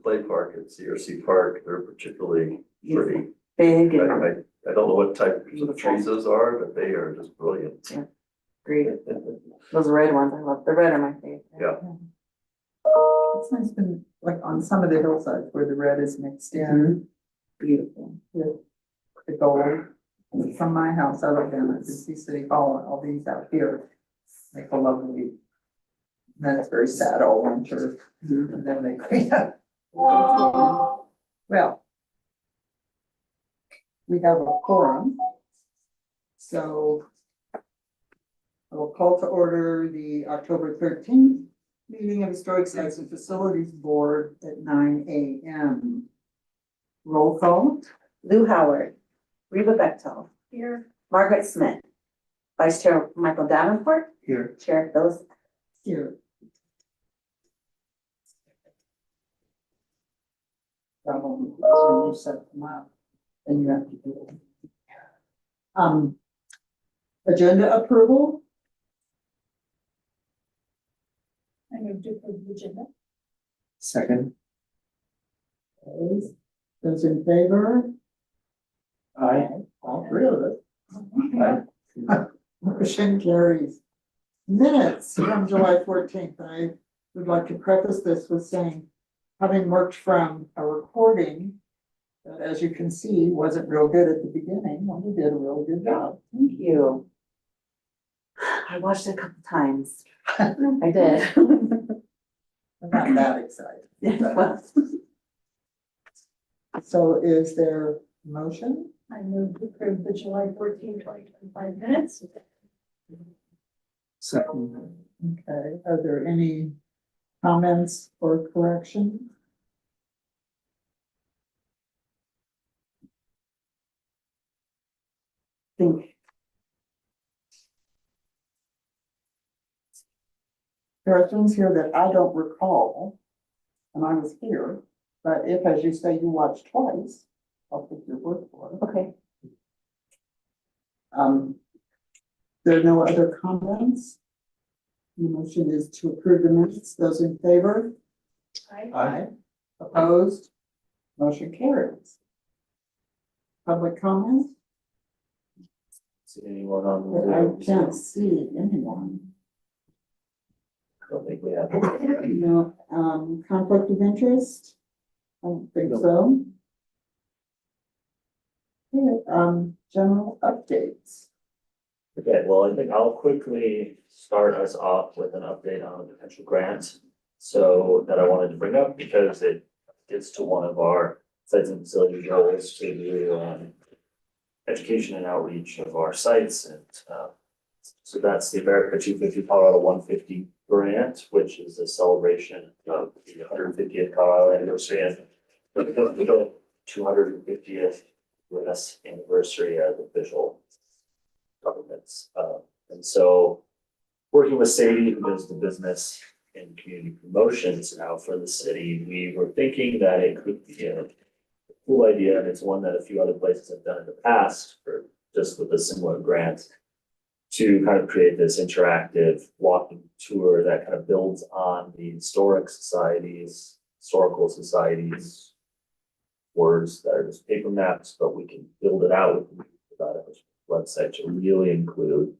play park at CRC Park, they're particularly pretty. Big and I don't know what type of trees those are, but they are just brilliant. great. Those red ones, I love, the red are my favorite. Yeah. It's nice when, like, on some of the hillsides where the red is mixed in, Beautiful. with the gold. And from my house, I live in the City Hall, and all these out here make a lovely. And then it's very sad all winter, and then they clean up. Well. We have a quorum. So. I will call to order the October 13th meeting of Historic Sites and Facilities Board at 9 a.m. Roll call. Lou Howard, Reba Bechtel. Here. Margaret Smith. Vice Chair Michael Davenport. Here. Chair Phyllis. Here. Problem is when you set them up, then you have to do it. Agenda approval. I move to approve the agenda. Second. Those in favor? Aye. All three of us. Motion carries. Minutes from July 14th. I would like to preface this with saying, having worked from a recording that, as you can see, wasn't real good at the beginning, Wendy did a really good job. Thank you. I watched it a couple times. I did. I'm not that excited. So is there a motion? I move to approve the July 2025 minutes. Second. Okay, are there any comments or corrections? Think There are things here that I don't recall, and I was here, but if, as you say, you watched twice, I'll take your word for it. Okay. There are no other comments. The motion is to approve the minutes. Those in favor? Aye. Opposed? Motion carries. Public comment? See anyone on the I can't see anyone. I don't think we have. No, conflict of interest? I don't think so. Okay, general updates. Okay, well, I think I'll quickly start us off with an update on a potential grant. So that I wanted to bring up because it gets to one of our sites and facilities goals to do education and outreach of our sites. And so that's the America 250 Colorado 150 grant, which is a celebration of the 150th Colorado anniversary and the 250th US anniversary as official governments. And so working with Sadie, who does the business and community promotions now for the city, we were thinking that it could be a cool idea, and it's one that a few other places have done in the past for just with a similar grant, to kind of create this interactive walking tour that kind of builds on the historical societies words that are just paper maps, but we can build it out with a website to really include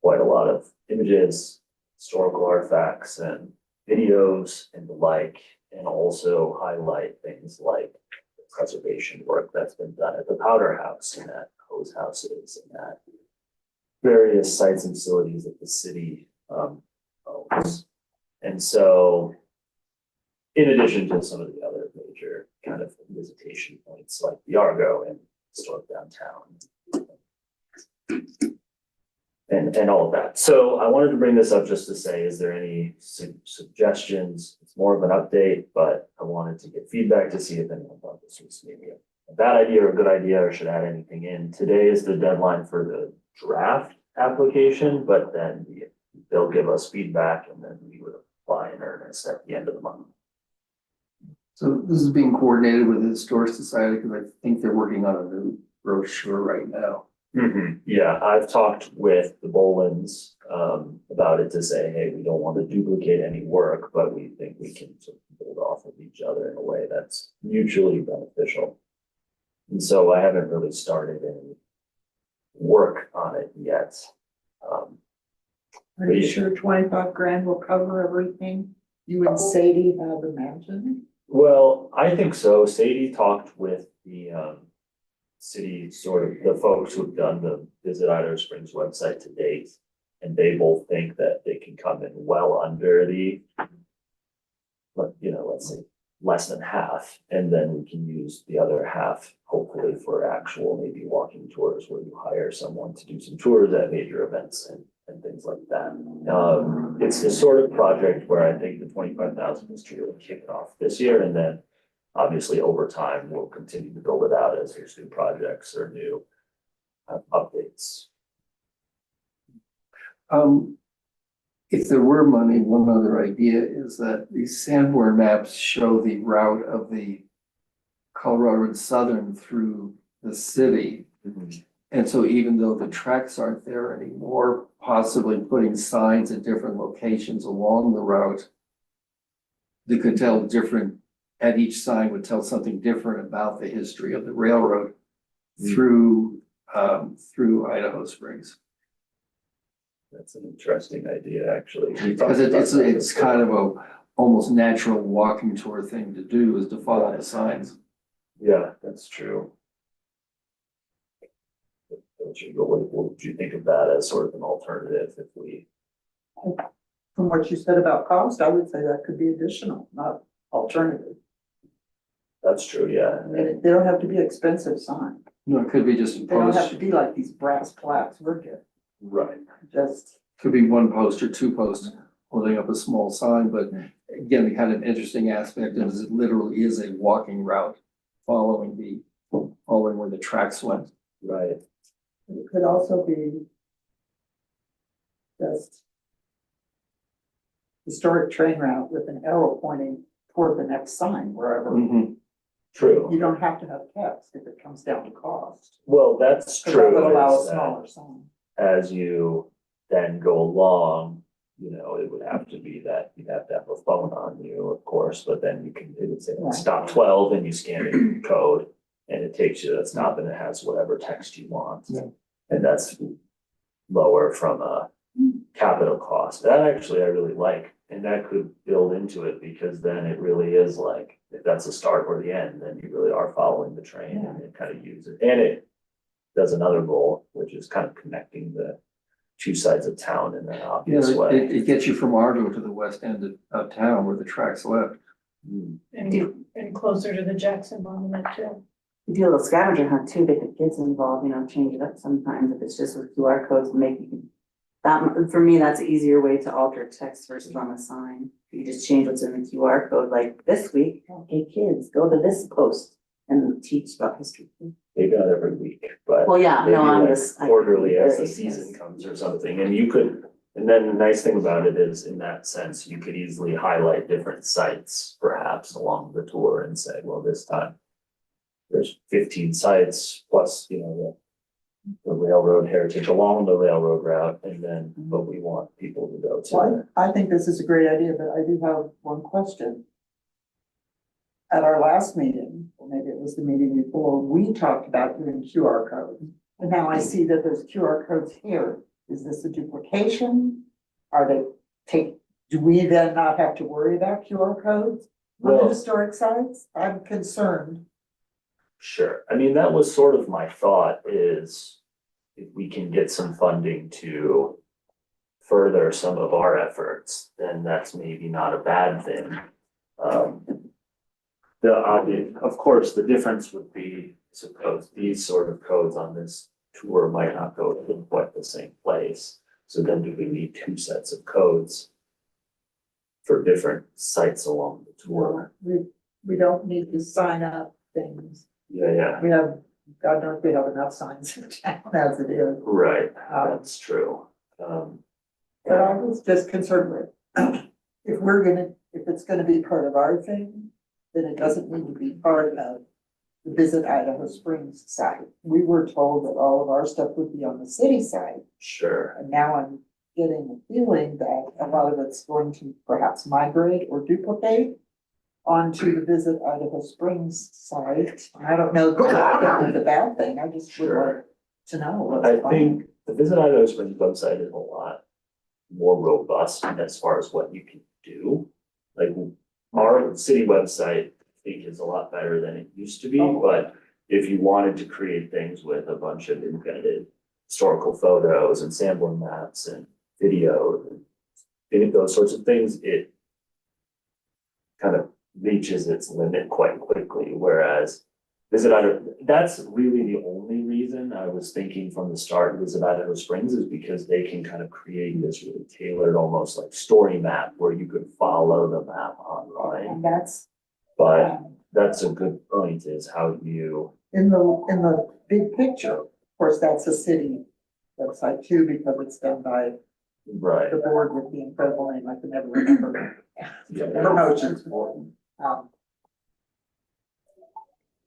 quite a lot of images, historical artifacts and videos and the like, and also highlight things like the preservation work that's been done at the Powder House and at Hose Houses and at various sites and facilities that the city owns. And so, in addition to some of the other major kind of visitation points like the Argo and historic downtown and all of that. So I wanted to bring this up just to say, is there any suggestions? It's more of an update, but I wanted to get feedback to see if anyone thought this was maybe a bad idea or a good idea or should add anything in. Today is the deadline for the draft application, but then they'll give us feedback and then we would apply in earnest at the end of the month. So this is being coordinated with the Historic Society because I think they're working on a new brochure right now. Yeah, I've talked with the Bolins about it to say, hey, we don't want to duplicate any work, but we think we can sort of build off of each other in a way that's mutually beneficial. And so I haven't really started any work on it yet. Are you sure 25 grand will cover everything you and Sadie have imagined? Well, I think so. Sadie talked with the city, sort of the folks who've done the Visit Idaho Springs website to date. And they both think that they can come in well under the, let's say less than half. And then we can use the other half, hopefully for actual maybe walking tours where you hire someone to do some tours at major events and things like that. It's the sort of project where I think the 25,000 is to really kick it off this year, and then obviously over time, we'll continue to build it out as there's new projects or new updates. If there were money, one other idea is that these Sanborn maps show the route of the Colorado Southern through the city. And so even though the tracks aren't there anymore, possibly putting signs at different locations along the route that could tell different, at each sign would tell something different about the history of the railroad through Idaho Springs. That's an interesting idea, actually. Because it's kind of a almost natural walking tour thing to do, is to follow the signs. Yeah, that's true. What would you think of that as sort of an alternative if we? From what you said about cost, I would say that could be additional, not alternative. That's true, yeah. I mean, they don't have to be expensive signs. No, it could be just a They don't have post, to be like these brass plaques we're getting, Right. just. could be one post or two posts holding up a small sign, but again, the kind of interesting aspect is it literally is a walking route following where the tracks went. Right. It could also be just historic train route with an arrow pointing toward the next sign, wherever. Mhm. True. You don't have to have text if it comes down to cost. Well, that's So that would true. allow a is that smaller sign. As you then go along, it would have to be that you'd have to have a phone on you, of course, but then it would say Right. stop 12 and you scan in code. And it takes you to that stop and it has whatever text you want. Yeah. And that's lower from a capital cost. That actually I really like, and that could build into it because then it really is like, if that's the start or the end, then you really are following the train and it kind of use it. And it does another goal, which is kind of connecting the two sides of town in an Yeah, obvious way. it gets you from Argo to the west end of town where the tracks left. And closer to the Jackson Monument too. You do a little scavenger hunt too, get the kids involved, change it up sometimes if it's just with QR codes, that, for me, that's an easier way to alter text versus on a sign. You just change what's in the QR code, like this week, hey kids, go to this post and teach about history. Maybe not every week, but. Well, yeah, maybe no, I'm like just. Quarterly as the Yes. season comes or something, and you could, and then the nice thing about it is, in that sense, you could easily highlight different sites perhaps along the tour and say, well, this time. There's 15 sites plus, the railroad heritage along the railroad route, and then, but we want people to go to. Well, I think this is a great idea, but I do have one question. At our last meeting, or maybe it was the meeting before, we talked about doing QR codes. And now I see that there's QR codes here. Is this a duplication? Do we then not have to worry about QR codes on the Well- historic sites? I'm concerned. Sure, I mean, that was sort of my thought is if we can get some funding to further some of our efforts, then that's maybe not a bad thing. Of course, the difference would be, suppose these sort of codes on this tour might not go to quite the same place. So then do we need two sets of codes for different sites along the tour? We don't need to sign up things. Yeah, We have, God knows we have enough signs in town as it is. right, that's true. But I was just concerned with, if it's gonna be part of our thing, then it doesn't need to be part of the Visit Idaho Springs site. We were told that all of our stuff would be on the city side, Sure, and now I'm getting the feeling that a lot of it's going to perhaps migrate or duplicate. onto the Visit Idaho Springs site. I don't know if that's a bad thing, I just would like to know what's I going think the Visit Idaho Springs website is a lot more robust as far as what you can do. Like our city website, I think is a lot better than it used to be, Oh. but if you wanted to create things with a bunch of embedded historical photos and Sanborn maps and video and any of those sorts of things, it kind of reaches its limit quite quickly, whereas Visit Idaho, that's really the only reason I was thinking from the start, Visit Idaho Springs is because they can kind of create this really tailored, almost like story map where you could follow the map online. And that's, But that's a good point, is how do you, in the big picture, of course, that's a city website too, because it's done by right, the board with the incredible name, I can never remember. Promotions board.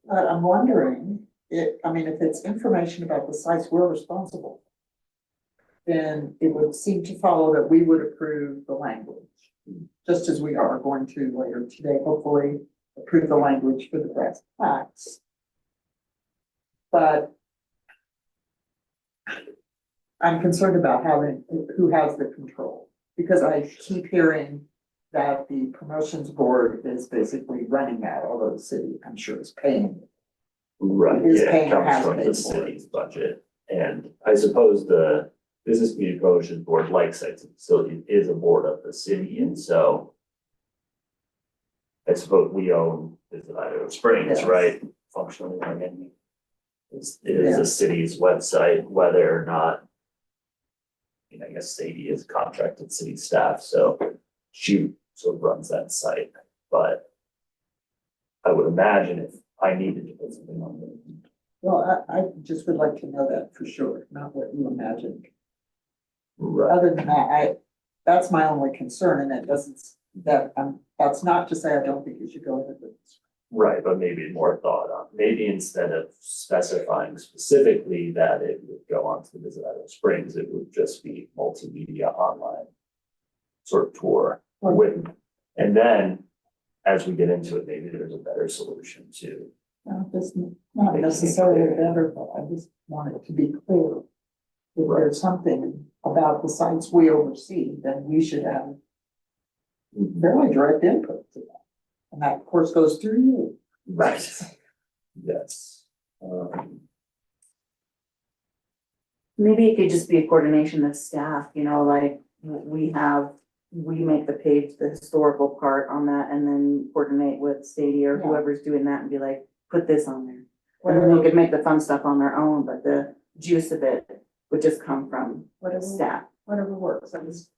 But I'm wondering, if it's information about the sites we're responsible, then it would seem to follow that we would approve the language, just as we are going to later today, hopefully approve the language for the brass tacks. But I'm concerned about who has the control, because I keep hearing that the promotions board is basically running that, although the city, I'm sure, is paying. right, Is yeah, paying it or comes has from paid the for it. city's budget. And I suppose the Business Community Promotion Board, like Sites and Facilities, is a board of the city, and so I suppose we own Visit Idaho Springs, Yes. right? Functionally, I mean, it is Yeah. the city's website, whether or not, I guess Sadie is contracted city staff, so she sort of runs that site, but I would imagine if I needed to put something on there. Well, I just would like to know that for sure, not what you imagined. Right, Other than that, that's my only concern, and it doesn't, that's not to say I don't think you should go ahead with this. right, but maybe more thought on, maybe instead of specifying specifically that it would go on to the Visit Idaho Springs, it would just be multimedia online sort of tour with, and then as we get into it, maybe there's a better solution to. Just not necessarily better, but I just want it to be clear. If there's something about the sites we oversee, then we should have very direct input to that. And that, of course, goes through you. Right. Yes. Maybe it could just be a coordination of staff, like we make the page, the historical part on that, and then coordinate with Sadie or Yeah. whoever's doing that and be like, put this on there. And then they could make the fun stuff on their own, but the juice of it would just come from staff. Whatever works. I just,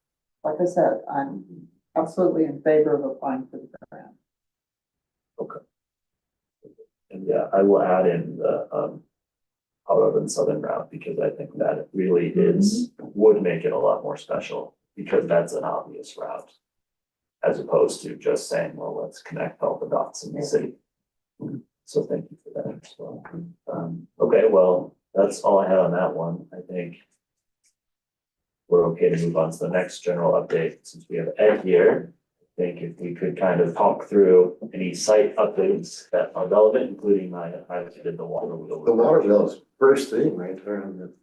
like I said, I'm absolutely in favor of applying for the grant. And yeah, I will add in the Colorado and Southern route, because I think that it really is, would make it a lot more special, because that's an obvious route. As opposed to just saying, well, let's connect all the dots in the city. So thank you for that as well. Okay, well, that's all I had on that one, I think. We're okay to move on to the next general update, since we have Ed here. I think if we could kind of talk through any site updates that are relevant, including I highlighted the water wheel. The water bill is first thing right there on the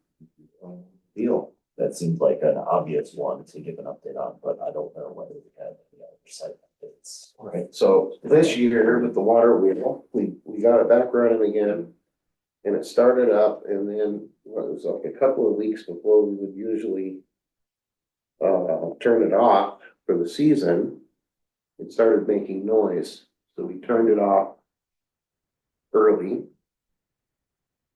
deal. That seems like an obvious one to give an update on, but I don't know whether we have any other site updates. Right, so this year with the water wheel, we got it back running again. And it started up, and then it was like a couple of weeks before we would usually turn it off for the season. It started making noise, so we turned it off early.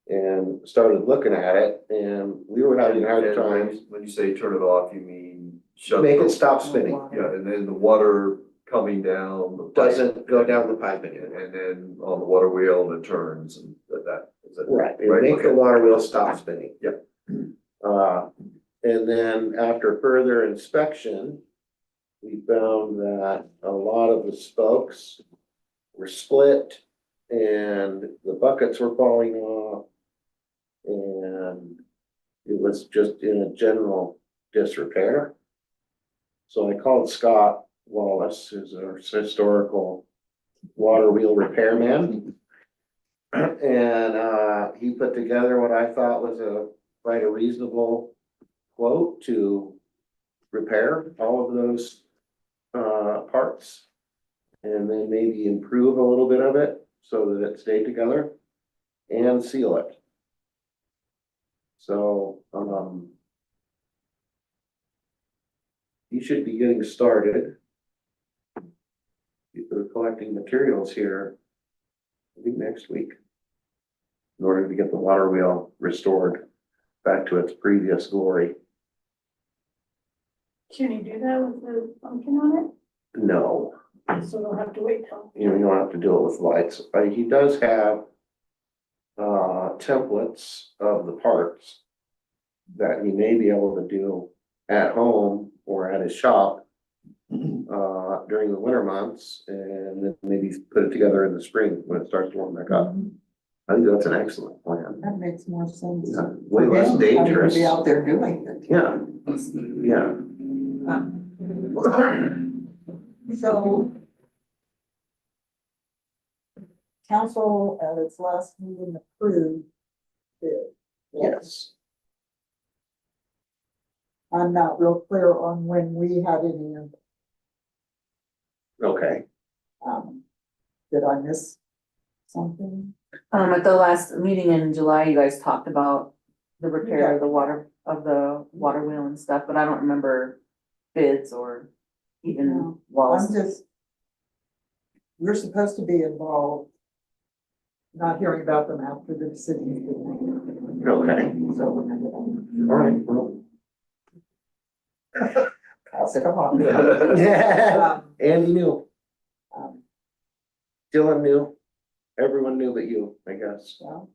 And started looking at it, and we were having a hard And time. when you say turn it off, you mean shut. Make the- it stop spinning, Yeah, and then the water coming down. the pipe. doesn't go down the pipe And anymore. then on the water wheel, it turns and is it? Right, it Right, make the okay. water wheel stop spinning. Yep. And then after further inspection, we found that a lot of the spokes were split and the buckets were falling off. And it was just in a general disrepair. So I called Scott Wallace, who's our historical water wheel repairman. And he put together what I thought was quite a reasonable quote to repair all of those parts. And then maybe improve a little bit of it so that it stayed together and seal it. So, he should be getting started. We're collecting materials here, I think next week. In order to get the water wheel restored back to its previous glory. Can you do that with the pumpkin on No, it? So we'll have to wait till. you don't have to do it with lights. He does have templates of the parts that he may be able to do at home or at his shop during the winter months, and then maybe put it together in the spring when it starts to warm back up. I think that's an excellent plan. That makes more sense. Yeah, way less Having to dangerous. Be out there doing it. Yeah, yeah. So. Council at its last meeting approved it. Yes. I'm not real clear on when we had any, Okay. did I miss something? At the last meeting in July, you guys talked about the repair of the water wheel and stuff, but I don't remember bids or even No, walls. I'm just. We're supposed to be involved. Not hearing about them after the city. Okay. So. All right. Well. Pass it on. Yeah. Um, Andy knew, um, Dylan knew, everyone knew but you, I guess. well.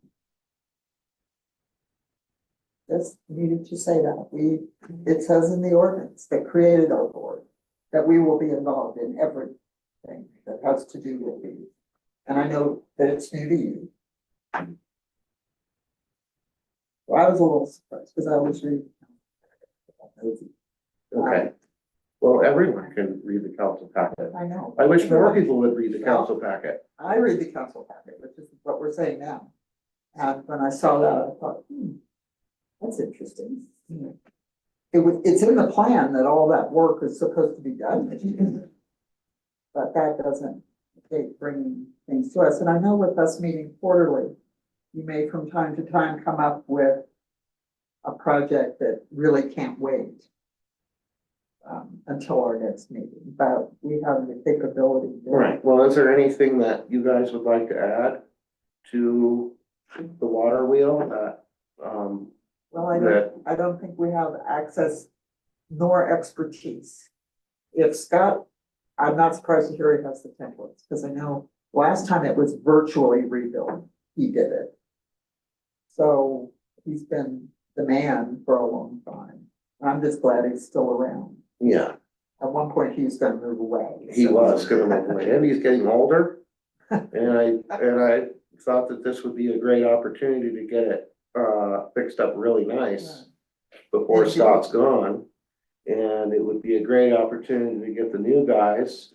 Just needed to say that. It says in the ordinance that created our board, that we will be involved in everything that has to do with these. And I know that it's new to you. Well, I was a little surprised because I was reading. Okay. Well, everyone can read the council packet. I know. I wish more people would read the council packet. I read the council packet, which is what we're saying now. And when I saw that, I thought, that's interesting. It's in the plan that all that work is supposed to be done. But that doesn't take bringing things to us. And I know with us meeting quarterly, you may from time to time come up with a project that really can't wait until our next meeting, but we have the capability. Right, well, is there anything that you guys would like to add to the water wheel that, Well, that, I don't think we have access nor expertise. If Scott, I'm not surprised to hear he has the templates, because I know last time it was virtually rebuilt, he did it. So he's been the man for a long time. I'm just glad he's still around. yeah, At one point, he was gonna move away. he so- was gonna move away, and he's getting older. And I thought that this would be a great opportunity to get it, fixed up really nice before Indeed. Scott's gone. And it would be a great opportunity to get the new guys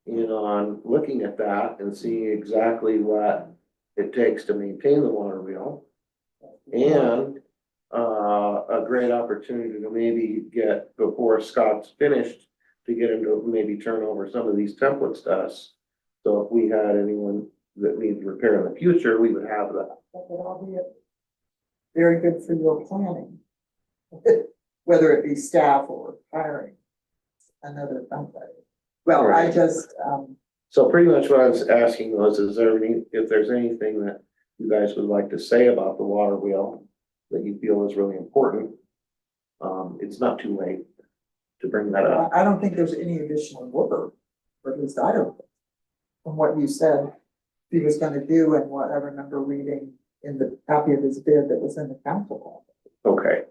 in on looking at that and seeing exactly what it takes to maintain the water wheel. And a great opportunity to maybe get, before Scott's finished, to get him to maybe turn over some of these templates to us. So if we had anyone that needs repair in the future, we would have that. That would all be very good for your planning. Whether it be staff or hiring another company. Well, I Right. just, So pretty much what I was asking was, is there any, if there's anything that you guys would like to say about the water wheel that you feel is really important? It's not too late to bring that up. I don't think there's any additional work, or at least I don't. Think. From what you said, he was gonna do and what I remember reading in the copy of his bid that was in the council. Okay,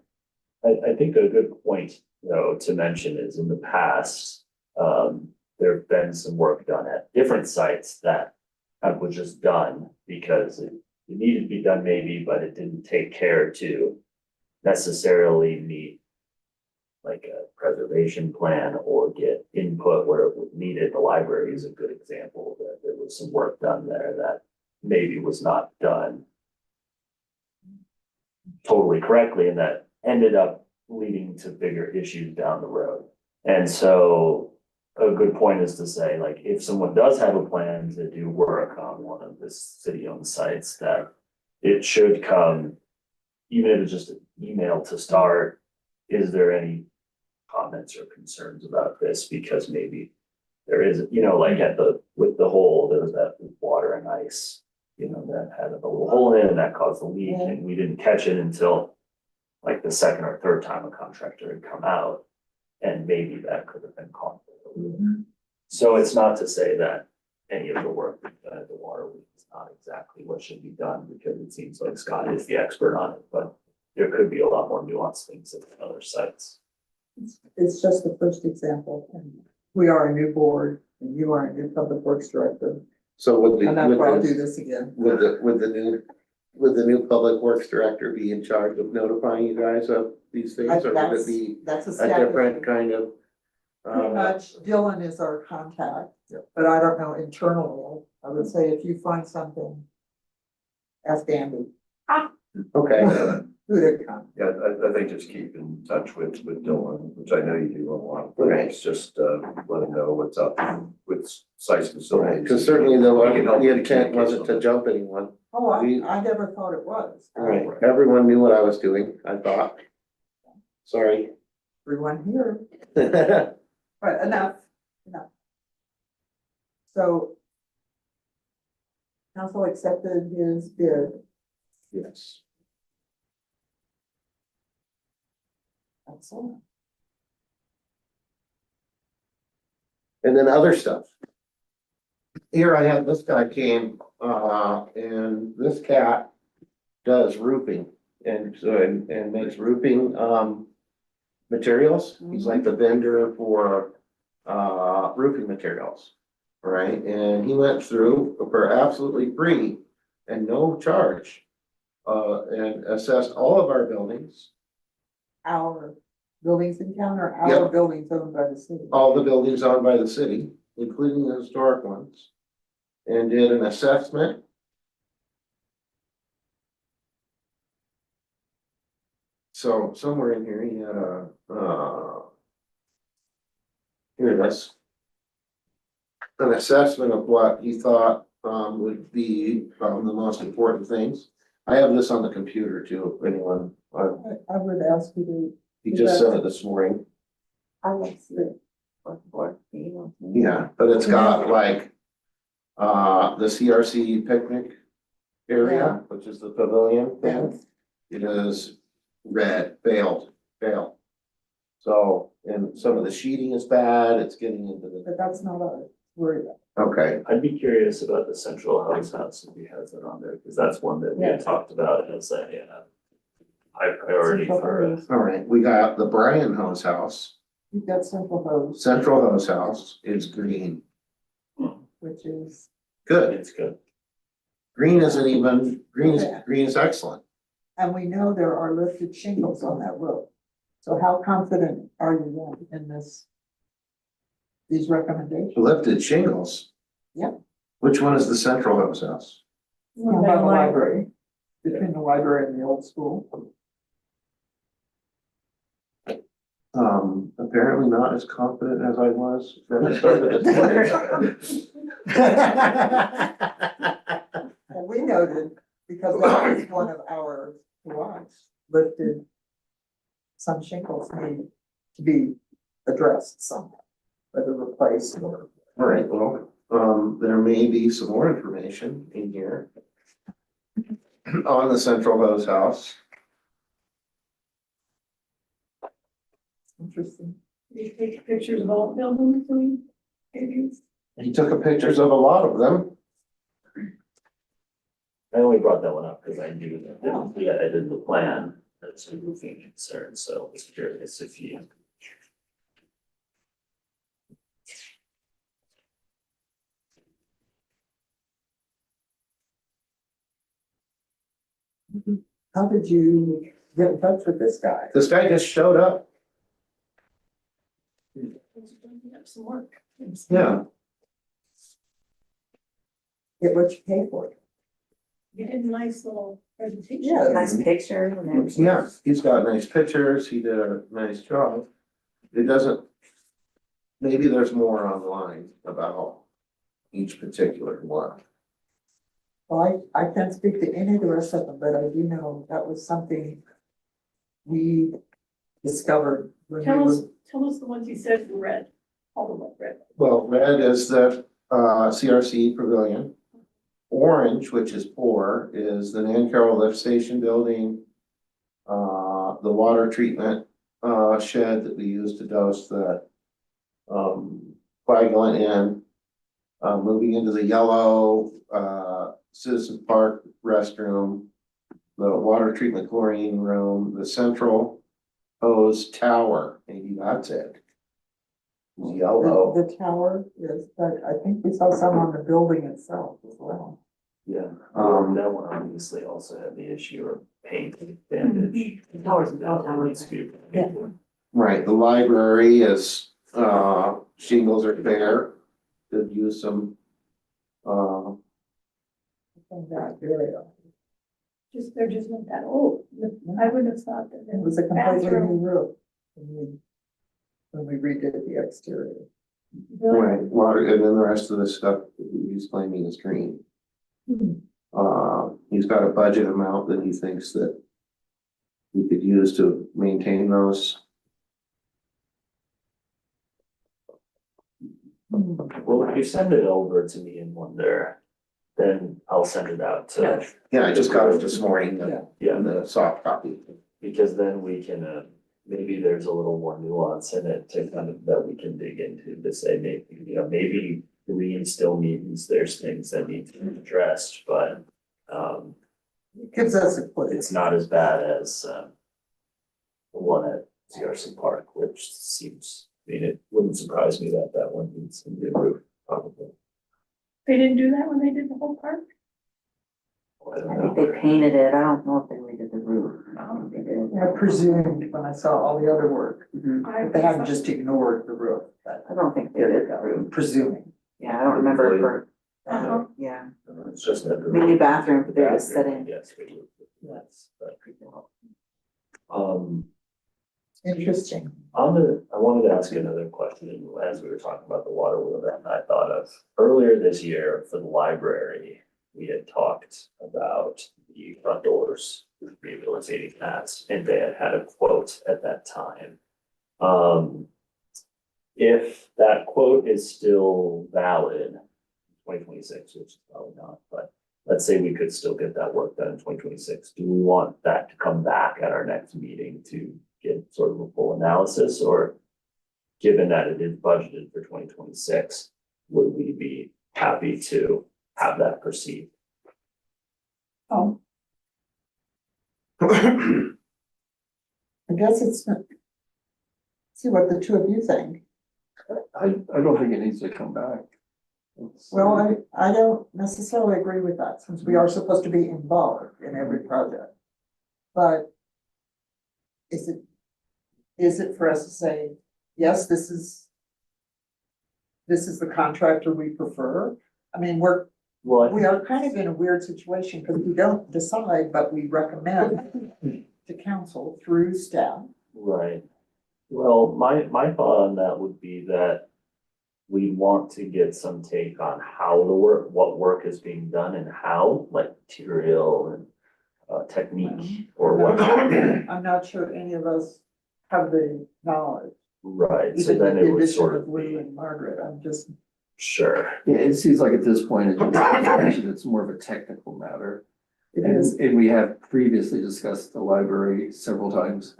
I think a good point, though, to mention is in the past, there have been some work done at different sites that was just done because it needed to be done maybe, but it didn't take care to necessarily meet like a preservation plan or get input where it was needed. The library is a good example that there was some work done there that maybe was not done totally correctly, and that ended up leading to bigger issues down the road. And so a good point is to say, like, if someone does have a plan to do work on one of the city-owned sites, that it should come, even if it's just an email to start, is there any comments or concerns about this? Because maybe there is, you know, like at the, with the hole, there was that water and ice, you know, that had a little hole in it and that caused the leak, and we didn't catch it until like the second or third time a contractor had come out, and maybe that could have been caught. So it's not to say that any of the work we've done at the water leak is not exactly what should be done, because it seems like Scott is the expert on it, but there could be a lot more nuanced things at other sites. It's just the first example, and we are a new board, and you are a new public works director, So would and that's why I'll do the, this again. would the new public works director be in charge of notifying you guys of these things, or would it be That's a established. different kind of? Pretty much Dylan is our contact, but I don't know internally. I would say if you find something, ask Andy, Okay, who to come. Yeah, I think just keep in touch with Dylan, which I know you do a lot, Right. it's just, let him know what's up with sites facilities. because certainly We can help the with intent wasn't to communication. jump anyone. Oh, We- I never thought it was. Right, everyone knew what I was doing, I thought. Sorry. Everyone here, but enough. So council accepted his bid. Yes. Excellent. And then other stuff. Here I have, this guy came, and this cat does roofing and so, and makes roofing, materials. He's like the vendor for, roofing materials. Right, and he went through for absolutely free and no charge. And assessed all of our buildings, Our buildings in town or our Yep. buildings owned by the city? all the buildings owned by the city, including the historic ones. And did an assessment. So somewhere in here, he had here it is. An assessment of what he thought, would be, the most important things. I have this on the computer too, if anyone, I would ask you to. he just sent it this morning. I like to see it. Or, you know. Yeah, but it's got like, the CRC picnic area, which is the pavilion thing. It is red, failed. So, and some of the sheeting is bad, it's getting into the, But that's not a worry about. okay, I'd be curious about the central house if he has it on there, because that's one that we had Yeah. talked about as a, high priority Central for hose. all right, we got the Brian Hose House, You've got central hose, Central Hose House is green, which is, good, it's good. green isn't even, Yeah. green is excellent. and we know there are lifted shingles on that roof. So how confident are you then in this? These recommendations? Lifted shingles. Yep. Which one is the Central Hose House? By the library, between the library and the old school. Apparently not as confident as I was when I started this. And we noted, because that was one of our lots, lifted. Some shingles need to be addressed somehow, whether replaced or. All right, well, there may be some more information in here. On the Central Hose House. Interesting. You take pictures of all buildings and areas. He took pictures of a lot of them. I only brought that one up because I knew that, yeah, I did the plan, that's a roofing concern, so I was curious if you. How did you get in touch with this guy? This guy just showed up. some work. Yeah, Get what you pay for. You did a nice little presentation. Yeah. Nice picture and everything. yeah, he's got nice pictures, he did a nice job. It doesn't, maybe there's more online about each particular one. Well, I can't speak to any of the rest of them, but I do know that was something we discovered when we Tell us the ones you said you read, all of them read. Well, red is the CRC pavilion. Orange, which is poor, is the Nan Carroll Lift Station building. The water treatment shed that we use to dose the coagulant in. Moving into the yellow Citizen Park restroom, the water treatment chlorine room, the central hose tower, maybe that's it. Yellow. The tower is, but I think we saw some on the building itself as well. Yeah, that one obviously also had the issue of paint damage. Towers, That all towers. needs to be- Yeah. Right, the library is, shingles are bare, could use some, From that area. They're just not that old. I would have thought that. It was a completely new bathroom, roof when we redid the exterior. really- right, water, and then the rest of the stuff that he's claiming is green. He's got a budget amount that he thinks that we could use to maintain those. Well, if you send it over to me in Wonder, then I'll send it out to, Yeah, I just got it this morning, Yeah. yeah, the soft copy. because then we can, maybe there's a little more nuance in it to kind of, that we can dig into to say, maybe, you know, maybe green still means there's things that need to be addressed, but It gives us a clue. it's not as bad as the one at CRC Park, which seems, I mean, it wouldn't surprise me that that one needs some new roof, probably. They didn't do that when they did the whole park? I don't I know. think they painted it. I don't know if they redid the roof. I don't think they did. I presumed when I saw all the other work, Mhm. that they hadn't just ignored the roof, but I don't think they did the roof. presuming. Yeah, I don't remember for, Uh-huh. yeah. It's just that. The new bathroom, they're just bathroom, setting. Yes, we do. That's, but, Interesting. I wanted to ask you another question as we were talking about the water wheel that I thought of. Earlier this year for the library, we had talked about the front doors, rehabilitating that, and they had had a quote at that time. If that quote is still valid, 2026, which is probably not, but let's say we could still get that work done in 2026. Do we want that to come back at our next meeting to get sort of a full analysis, or given that it is budgeted for 2026, would we be happy to have that proceed? Oh. I guess it's, see what the two of you think. I don't think it needs to come back. It's- Well, I don't necessarily agree with that, since we are supposed to be involved in every project. But is it for us to say, yes, this is the contractor we prefer? I mean, Well, we are kind of in a weird situation, because we don't decide, but we recommend to council through staff. right. Well, my thought on that would be that we want to get some take on how the work, what work is being done and how, like material and technique or whatnot. I'm not sure any of us have the knowledge, Right, so even with then it the would addition sort of of Lou be, and Margaret, I'm just. sure, Yeah, it seems like at this point, it's more of a technical matter. It And, is, and we have previously discussed the library several times.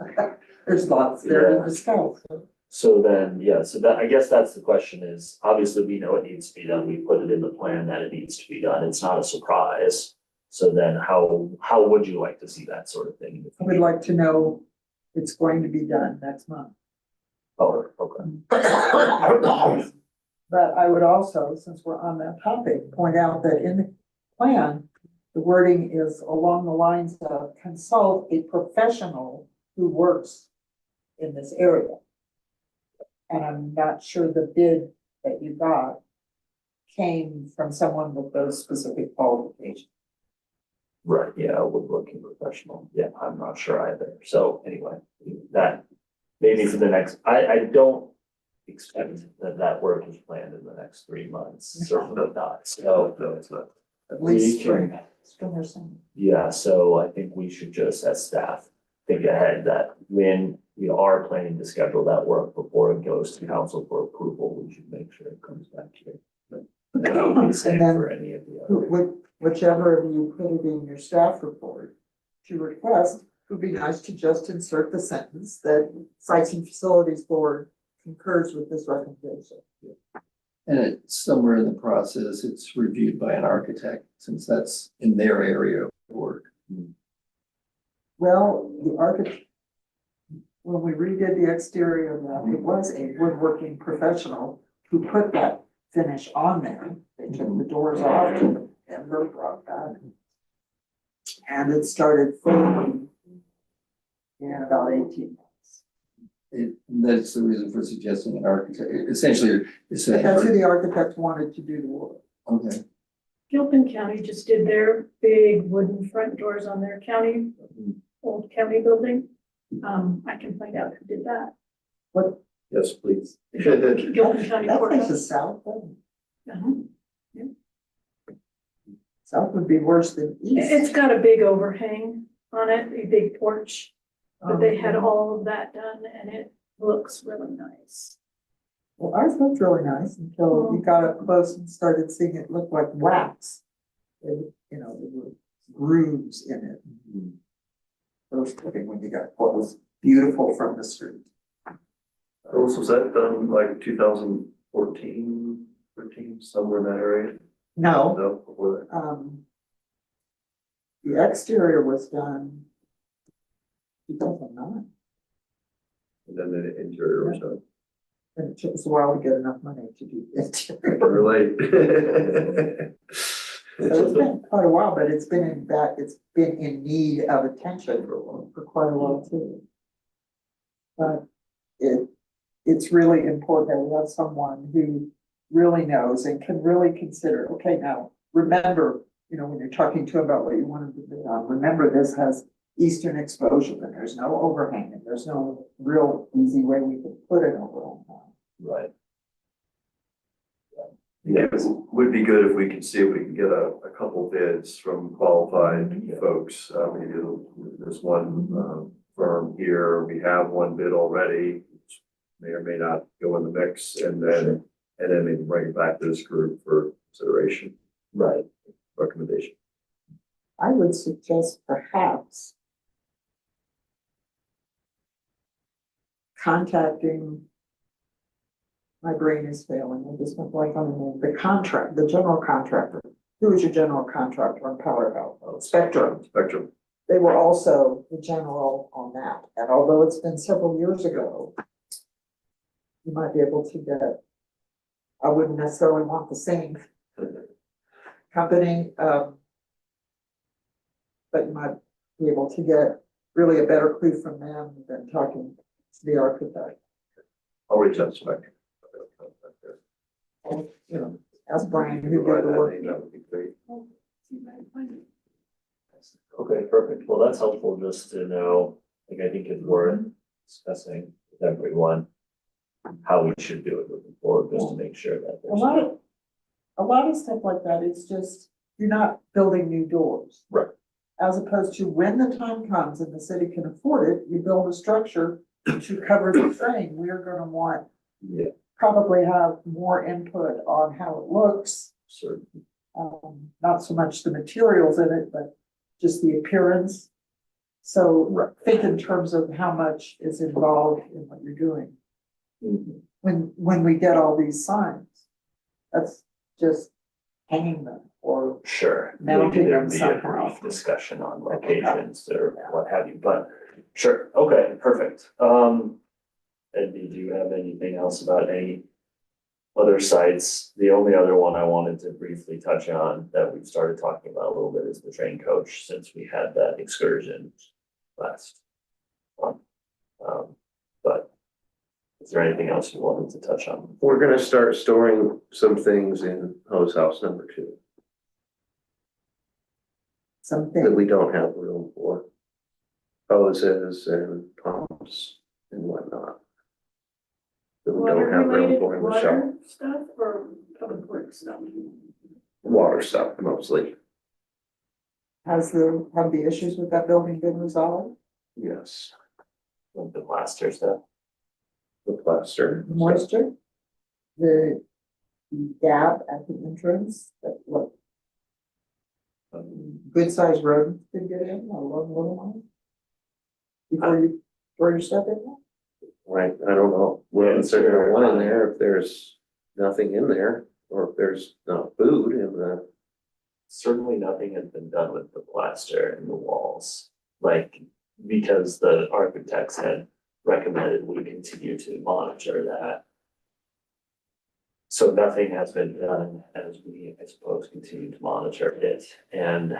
there's lots there Yeah. to discuss. so then, yeah, so that, I guess that's the question is, obviously, we know it needs to be done, we put it in the plan that it needs to be done, it's not a surprise. So then how would you like to see that sort of thing? In the I would future? like to know it's going to be done next month. Oh, okay, But I would also, since we're on that topic, point out that in the plan, the wording is along the lines of consult a professional who works in this area. And I'm not sure the bid that you got came from someone with those specific qualifications. Right, yeah, woodworking professional, yeah, I'm not sure either, so anyway, that, maybe for the next, I don't expect that work is planned in the next 3 months, certainly not, so. No, it's not. At We least can- spring or summer. Yeah, so I think we should just, as staff, think ahead that when we are planning to schedule that work before it goes to council for approval, we should make sure it comes back here. And that would be the same And then for any of the other. Whichever of you put it in your staff report to request, it would be nice to just insert the sentence that Sites and Facilities Board concurs with this recommendation. And it's somewhere in the process, it's reviewed by an architect, since that's in their area of work. Well, the architect, when we redid the exterior of that, it was a woodworking professional who put that finish on there. They took the doors off and brought that. And it started fully in about 18 months. That's the reason for suggesting an architect, essentially, it's But that's who a, the architect wanted to do the work. okay, Gilpin County just did their big wooden front doors on their county, old county building. I can find out who did that. What, Yes, please. Gilpin County that makes the Courthouse. south, doesn't it? Uh-huh. South would be worse than east. It's got a big overhang on it, a big porch, but they had all of that done and it looks really nice. Well, ours looked really nice until you got up close and started seeing it look like wax. There were grooves in it. First looking when you got what was beautiful from the street. Was that done like 2014, 13, somewhere in that area? No, No, before the exterior was done 2009, that, and then the interior was done. and it took us a while to get enough money to do the interior. We're late. So it's been quite a while, but it's been in need of attention for quite a while too. But it's really important that we have someone who really knows and can really consider, okay, now, remember, when you're talking to him about what you want him to do, remember this has eastern exposure and there's no overhang and there's no real easy way we can put an overhang on. Right. Yeah, it would be good if we could see if we can get a couple bids from qualified folks. Maybe there's one firm here, we have one bid already, which may or may not go in the mix, and then maybe bring it back to this group for consideration, Right. recommendation. I would suggest perhaps contacting, my brain is failing, I just went blank on the name, the general contractor. Who is your general contractor on Power Out? Spectrum. Spectrum. They were also the general on that, and although it's been several years ago, you might be able to get, I wouldn't necessarily want the same company, but you might be able to get really a better clue from them than talking to the architect. I'll reach out to Spectrum. And, ask Brian who did Provide the that work. name, that would be great. Okay, perfect. Well, that's helpful just to know, like, I think it's worth discussing with everyone how we should do it moving forward, just to make sure that A there's. lot of stuff like that, it's just, you're not building new doors. Right. As opposed to when the time comes and the city can afford it, you build a structure to cover the frame, we're gonna want, Yeah, probably have more input on how it looks. certainly. Not so much the materials in it, but just the appearance. So think in terms of how much is involved in what you're doing. Mhm. When we get all these signs, that's just hanging them or Sure, Mounting maybe there'd them be a somehow. brief discussion on locations or what have you, but sure, okay, perfect. Ed, do you have anything else about any other sites? The only other one I wanted to briefly touch on that we've started talking about a little bit is the train coach, since we had that excursion last month. But Is there anything else you wanted to touch on? We're gonna start storing some things in hose house number 2 that Something, we don't have room for. Hoses and pumps and whatnot. That we don't Water have room related, for in the shop. water stuff or public works stuff? Water stuff mostly, have the issues with that building been resolved? yes, Like the plaster stuff? the plaster. Moisture? The gap at the entrance, that what? Good sized rodents could get in, a little one? Before you throw your stuff in there? Right, I don't know, we're considering one in there if there's nothing in there, or if there's not food in the. Certainly nothing has been done with the plaster in the walls, like, because the architects had recommended we continue to monitor that. So nothing has been done as we, I suppose, continue to monitor it, and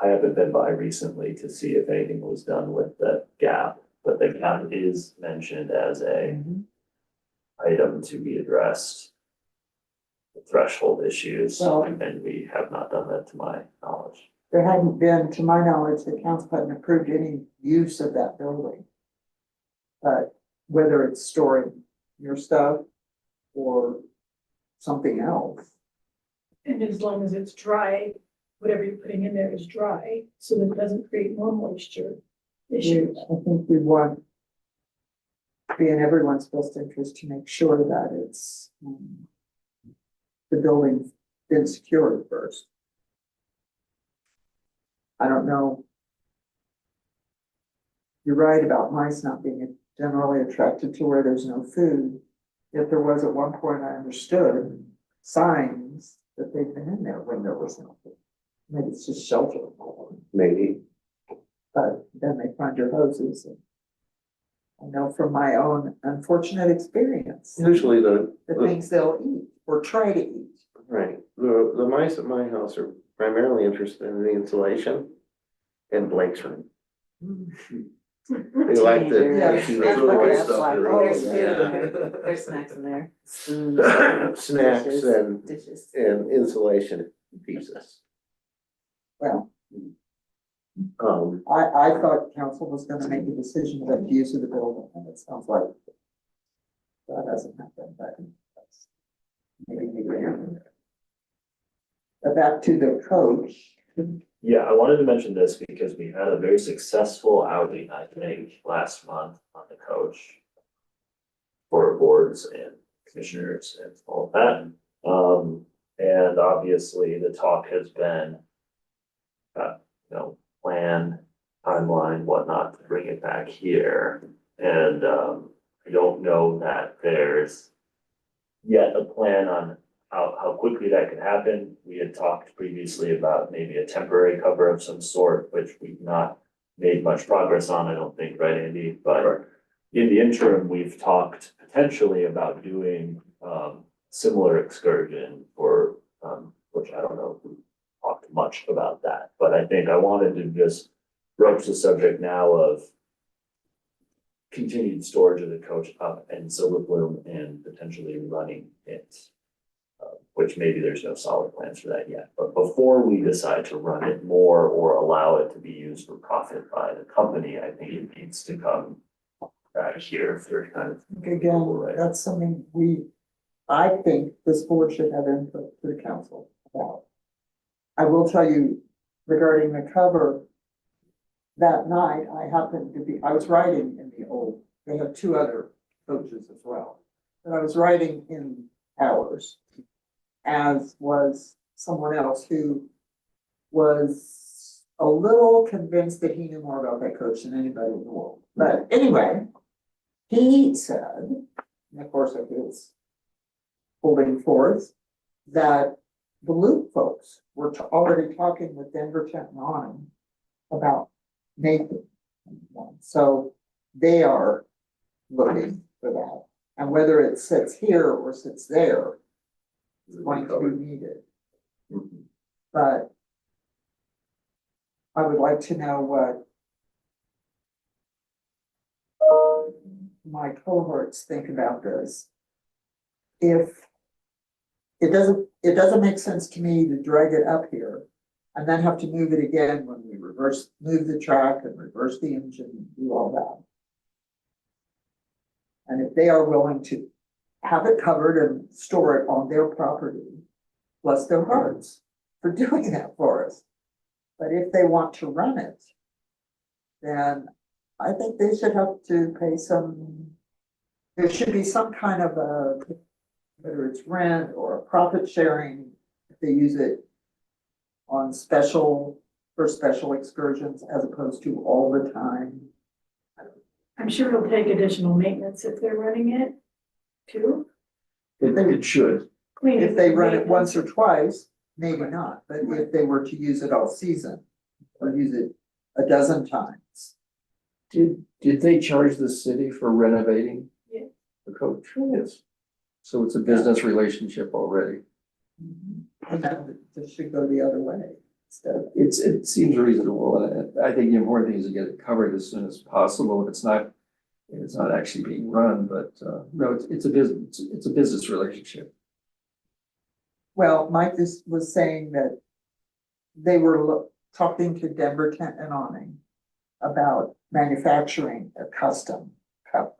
I haven't been by recently to see if anything was done with the gap, but the gap is mentioned as a item to be addressed. The threshold issues, Well- and we have not done that to my knowledge. There hadn't been, to my knowledge, the council hadn't approved any use of that building. But whether it's storing your stuff or something else. And as long as it's dry, whatever you're putting in there is dry, so that it doesn't create more moisture issues. I think we want to be in everyone's best interest to make sure that it's, the building's been secured first. I don't know. You're right about mice not being generally attracted to where there's no food. Yet there was at one point, I understood, signs that they've been in there when there was no food. Maybe it's just shelter. Maybe, But then they find your hoses. And I know from my own unfortunate experience, usually the things they'll eat or try to eat. right, the mice at my house are primarily interested in the insulation and Blake's room. They like the. Teenagers. the- Yeah, really good that's stuff like, in there. oh, There's food yeah. in there, there's snacks in there. Spoons, Snacks dishes, and, Dishes. and insulation pieces. Well, Um, I thought council was gonna make a decision about the use of the building, and it sounds like that hasn't happened, but that's maybe. But back to the coach. Yeah, I wanted to mention this because we had a very successful outing, I think, last month on the coach. For boards and commissioners and all of that. And obviously the talk has been. Plan, timeline, whatnot, to bring it back here. And I don't know that there's. Yet a plan on how quickly that could happen. We had talked previously about maybe a temporary cover of some sort, which we've not made much progress on, I don't think, right, Andy? But in the interim, we've talked potentially about doing similar excursion for which I don't know if we talked much about that, but I think I wanted to just broach the subject now of continued storage of the coach up in Silver Bloom and potentially running it. Which maybe there's no solid plans for that yet, but before we decide to run it more or allow it to be used for profit by the company, I think it needs to come back here for kind of. Again, that's something I think this board should have input to the council about. I will tell you regarding the cover, that night I was writing in the old, they have two other coaches as well. But I was writing in ours, as was someone else who was a little convinced that he knew more about that coach than anybody in the world. But anyway, he said, and of course it is holding forth, that the Loop folks were already talking with Denver Technology about making one. So they are looking for that. And whether it sits here or sits there, it's going to be needed. But I would like to know my cohorts think about this. If it doesn't make sense to me to drag it up here and then have to move it again when we move the track and reverse the engine and do all that. And if they are willing to have it covered and store it on their property, bless their hearts for doing that for us. But if they want to run it, then I think they should have to pay there should be some kind of whether it's rent or a profit sharing, if they use it on for special excursions as opposed to all the time. I'm sure it'll take additional maintenance if they're running it too. It should. Cleaning If they run it maintenance. once or twice, maybe not, but if they were to use it all season or use it a dozen times. Did they charge the city for renovating? Yeah. The coach? Yes. So it's a business relationship already. And that should go the other way instead of. It seems reasonable, and I think the important thing is to get it covered as soon as possible. If it's not actually being run, but, no, it's a business relationship. Well, Mike was saying that they were talking to Denver Tent and Awning about manufacturing a custom cup.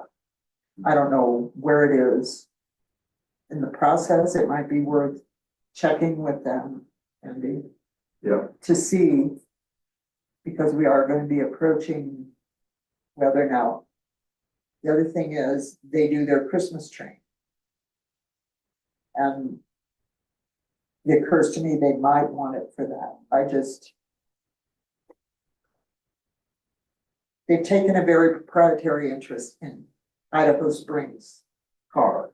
I don't know where it is in the process. It might be worth checking with them, Andy, Yeah, to see, because we are going to be approaching weather now. The other thing is they do their Christmas train. And it occurs to me they might want it for that. They've taken a very proprietary interest in Idaho Springs car.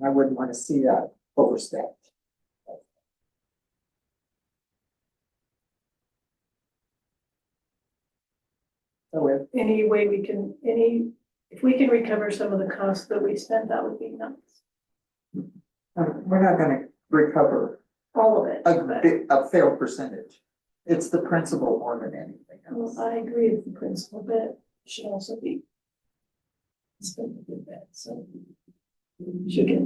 I wouldn't want to see that overstepped. So if Any way we can, if we can recover some of the costs that we spent, that would be nice. we're not gonna recover All of it, but, a fair percentage. It's the principle more than anything well, else. I agree with the principle, but it should also be spent a good bit, so. Should get.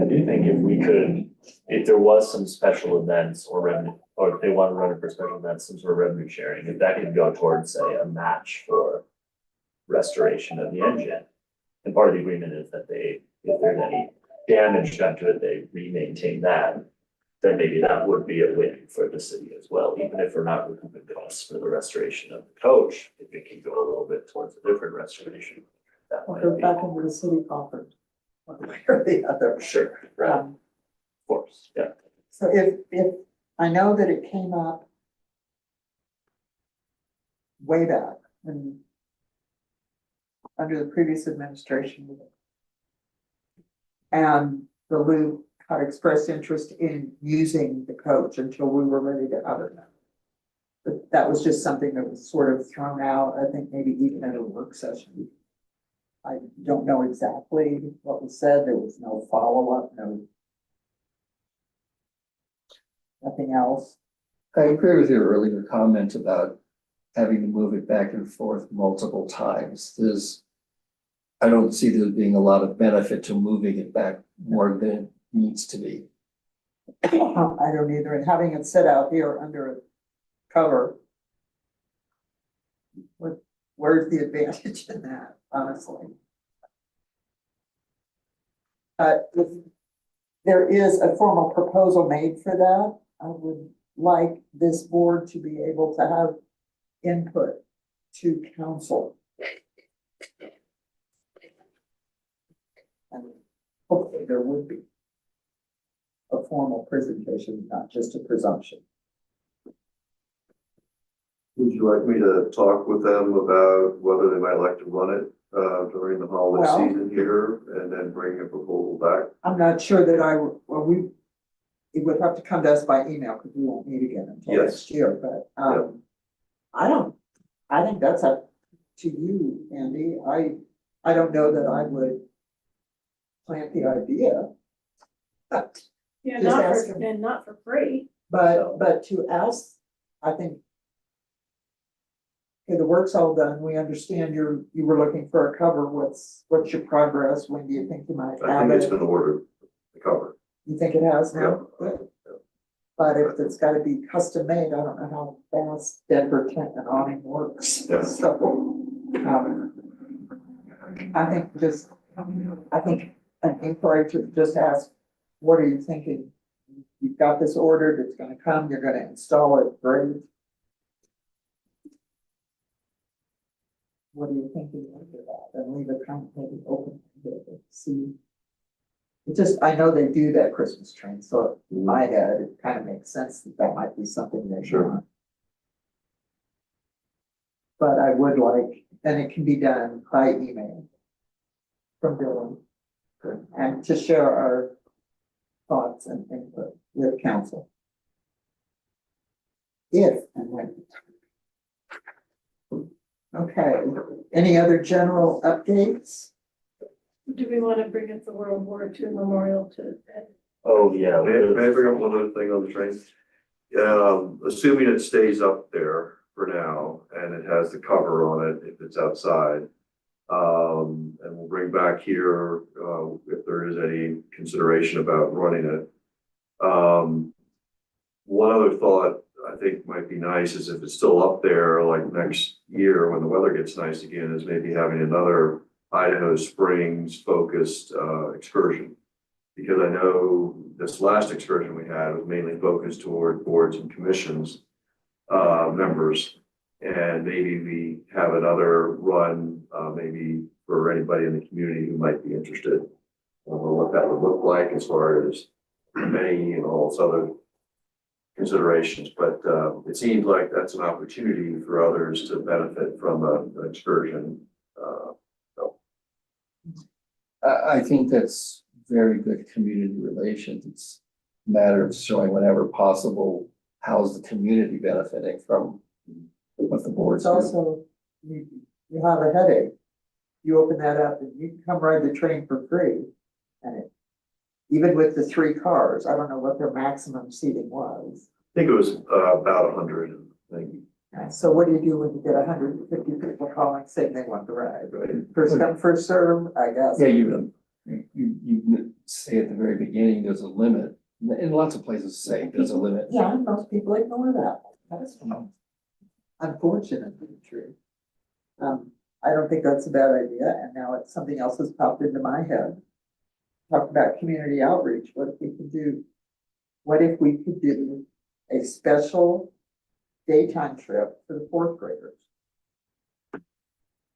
I do think if there was some special events or revenue, or if they want to run it for special events, some sort of revenue sharing, if that could go towards, say, a match for restoration of the engine. And part of the agreement is that if there's any damage done to it, they re-maintain that. Then maybe that would be a win for the city as well, even if we're not recouping costs for the restoration of the coach, if it can go a little bit towards a different restoration. That Or might go be, back into the city coffers, one way or the other. sure, right, of Um, course, yeah. So if, I know that it came up way back when, under the previous administration. And the Loop had expressed interest in using the coach until we were ready to have it. But that was just something that was sort of thrown out, I think maybe even at a work session. I don't know exactly what was said, there was no follow-up, nothing else. I agree with your earlier comment about having to move it back and forth multiple times. I don't see there being a lot of benefit to moving it back more than it needs to be. I don't either, and having it sit out here under a cover. Where's the advantage in that, honestly? If there is a formal proposal made for that, I would like this board to be able to have input to council. And hopefully there would be a formal presentation, not just a presumption. would you like me to talk with them about whether they might like to run it during the holiday Well- season here and then bring a proposal back? I'm not sure that it would have to come to us by email because we won't meet again until Yes. next year, but, I think that's up to you, Andy. I don't know that I would plant the idea. Yeah, Just not ask for, them. and not for free. But to ask, I think Okay, the work's all done. We understand you were looking for a cover. What's your progress? When do you think you might I have think it's it? been ordered, the cover. You think it has now? Yeah. Good. But if it's gotta be custom made, I don't know how fast Denver tent and awning works. Yeah. So, I think an inquiry to just ask, what are you thinking? You've got this ordered, it's gonna come, you're gonna install it, great. What are you thinking after that? And leave it kind of maybe open to see. It just, I know they do that Christmas train, so in my head, it kind of makes sense that that might be something they Sure. want. But I would like, and it can be done by email from Dylan. Okay. And to share our thoughts and input with council. If and when. Okay, any other general updates? Do we want to bring up the World War II memorial to Ed? Oh, yeah. May I bring up one other thing on the train? Assuming it stays up there for now and it has the cover on it if it's outside. And we'll bring back here, if there is any consideration about running it. One other thought I think might be nice is if it's still up there, like next year when the weather gets nice again, is maybe having another Idaho Springs focused excursion. Because I know this last excursion we had was mainly focused toward boards and commissions members. And maybe we have another run, maybe for anybody in the community who might be interested. I don't know what that would look like as far as many and all this other considerations, but it seems like that's an opportunity for others to benefit from an excursion. I think that's very good community relations. It's a matter of showing whenever possible, how's the community benefiting from what the board's It's doing. also, you have a headache. You open that up and you can come ride the train for free. And it, even with the 3 cars, I don't know what their maximum seating was. I think it was about 100, I think. And so what do you do when you get 150 people calling saying they want to ride? Right. First come, first serve, I guess. Yeah, you say at the very beginning, there's a limit. And lots of places say there's a limit. Yeah, and most people ignore that. That's unfortunately true. I don't think that's a bad idea, and now it's something else has popped into my head. Talk about community outreach, what if we could do a special daytime trip for the 4th graders?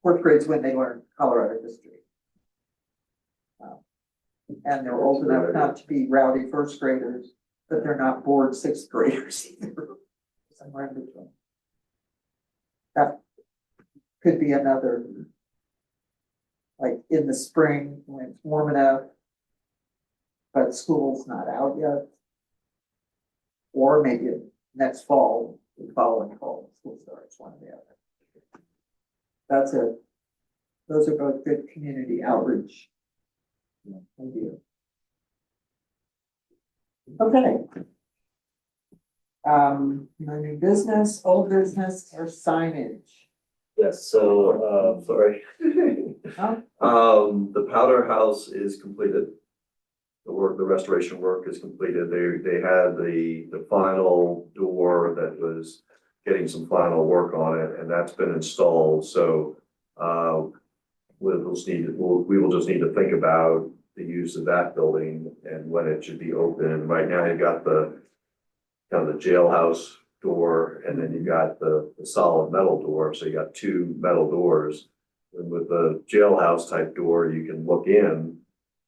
4th grades when they learn Colorado history. And they're old enough not to be rowdy 1st graders, but they're not bored 6th graders either. Somewhere in between. That could be another, like in the spring when it's warm enough, but school's not out yet. Or maybe next fall, the following fall, school starts, one or the other. Those are both good community outreach. Idea. Okay. No new business, old business, or signage? Yes, so, sorry. Huh? The powder house is completed. The restoration work is completed. They had the final door that was getting some final work on it, and that's been installed, so we will just need to think about the use of that building and when it should be open. Right now, you've got the kind of the jailhouse door, and then you got the solid metal door, so you got 2 metal doors. And with the jailhouse type door, you can look in,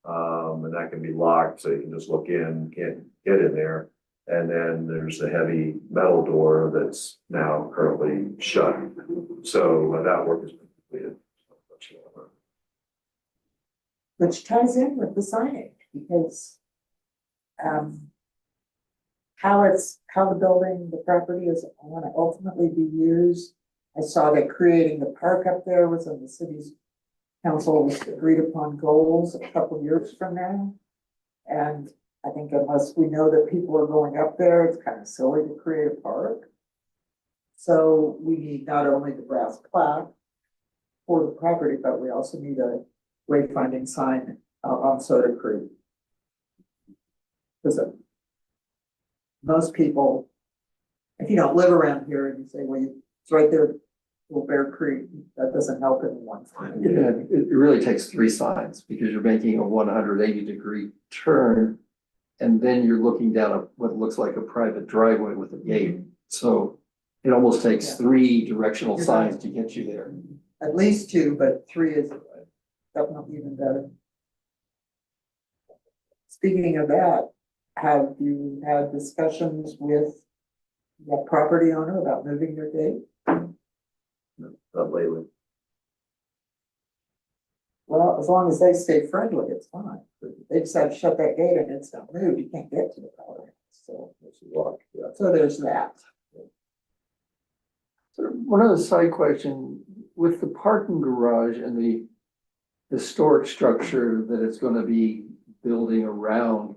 and that can be locked, so you can just look in, can't get in there. And then there's the heavy metal door that's now currently shut. So that work is completed. Which ties in with the signage, because how the building, the property is going to ultimately be used. I saw that creating the park up there was in the city's council's agreed upon goals a couple years from now. And I think unless we know that people are going up there, it's kind of silly to create a park. So we need not only the brass plaque for the property, but we also need a wayfinding sign out on Soda Creek. Because most people, if you don't live around here and you say, well, it's right there, Little Bear Creek, that doesn't help anyone. Yeah, it really takes three signs because you're making a 180-degree turn. And then you're looking down what looks like a private driveway with a gate. So it almost takes Yeah. three directional signs to get you there. At least two, but three is definitely even better. Speaking of that, have you had discussions with the property owner about moving their gate? Not lately. Well, as long as they stay friendly, it's fine. They just have to shut that gate and it's not moved, you can't get to the power. So, so there's that. So one other side question, with the parking garage and the historic structure that it's gonna be building around,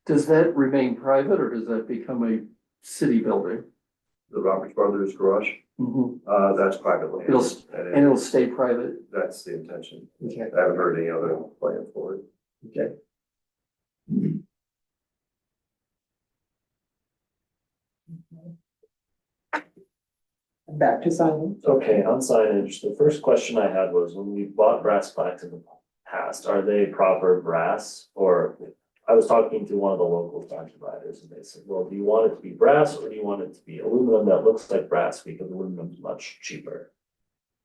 does that remain private or does that become a city building? The Roberts Brothers Garage, that's private land. And it'll stay private? That's the intention. Okay. I haven't heard any other plan for it. Okay. And back to Simon. Okay, on signage, the first question I had was, when we bought brass plaques in the past, are they proper brass? Or I was talking to one of the local sign providers and they said, well, do you want it to be brass or do you want it to be aluminum that looks like brass because aluminum is much cheaper?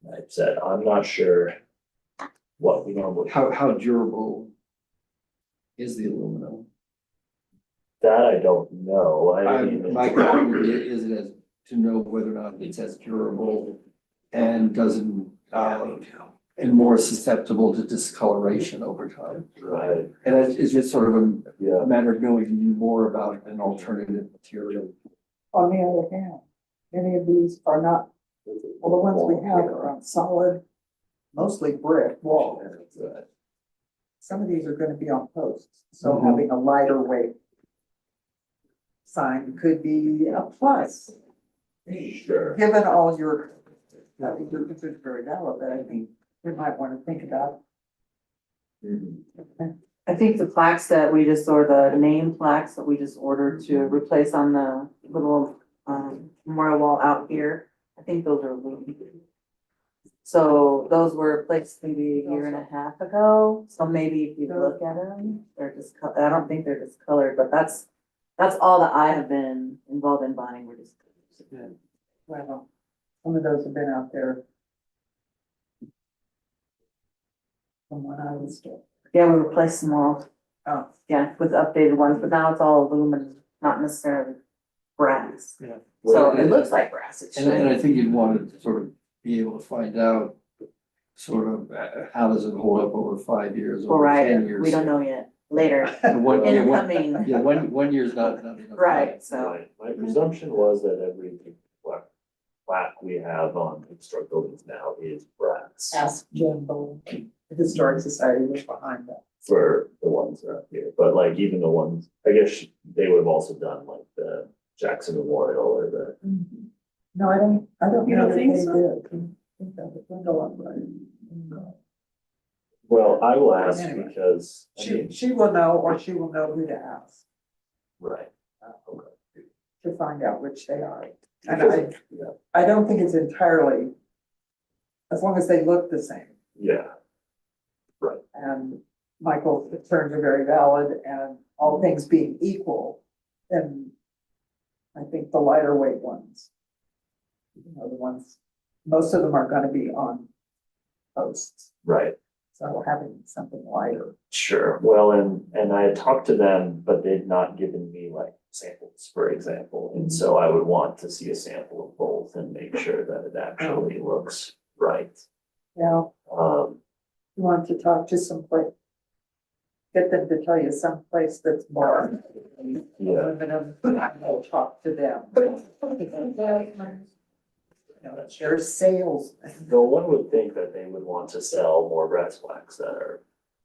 And I said, I'm not sure what we normally. How durable is the aluminum? That I don't know. I mean, My question would be, is it as, to know whether or not it's as durable and doesn't, and more susceptible to discoloration over time. right, And it's just sort of yeah, a matter of knowing more about an alternative material. On the other hand, many of these are not, well, the ones we have are on solid, mostly brick wall. Some of these are gonna be on posts, so Mhm. having a lighter weight sign could be a plus. sure. Given all your, I think your concern is very valid, but I think we might wanna think about. Mhm. I think the plaques that we just, or the name plaques that we just ordered to replace on the little memorial wall out here, I think those are aluminum. So those were placed maybe a year and a half ago, so maybe if you look at them, they're just, I don't think they're discolored, but that's all that I have been involved in buying, we're just. Well, some of those have been out there. From when I was still. Yeah, we replaced them all, Oh, yeah, with updated ones, but now it's all aluminum, not necessarily brass. Yeah. So it looks like brass, it And I should. think you'd want to sort of be able to find out sort of how does it hold up over 5 years, Well, over right, 10 years. we don't know yet, later, And one- yeah, one- incoming, Yeah, 1 year's not enough. right, so. Right, my presumption was that every plaque we have on historic buildings now is brass. ask Jim Bowl, the Historic Society was behind that. For the ones that are up here, but like even the ones, I guess they would have also done like the Jackson Memorial or the. No, I don't You know don't that think they so? did. I think that was Wendell Upright. Well, I will ask Anyway. because, I mean, She will know, or she will know who to ask right, to find out which they are. And Because- yeah. I don't think it's entirely, as long as they look the same. Yeah, And Michael's concerns are very valid, and all things being equal, then I think the lighter weight ones, you know, the ones, most of them are gonna be on posts, right, so having something lighter. sure, well, and I had talked to them, but they'd not given me like samples, for example, and so I would want to see a sample of both and make sure that it actually looks right. Now, Um, you want to talk to some place, get them to tell you some place that's more yeah, aluminum, we'll talk to them. You know, that's their sales. no one would think that they would want to sell more brass plaques that are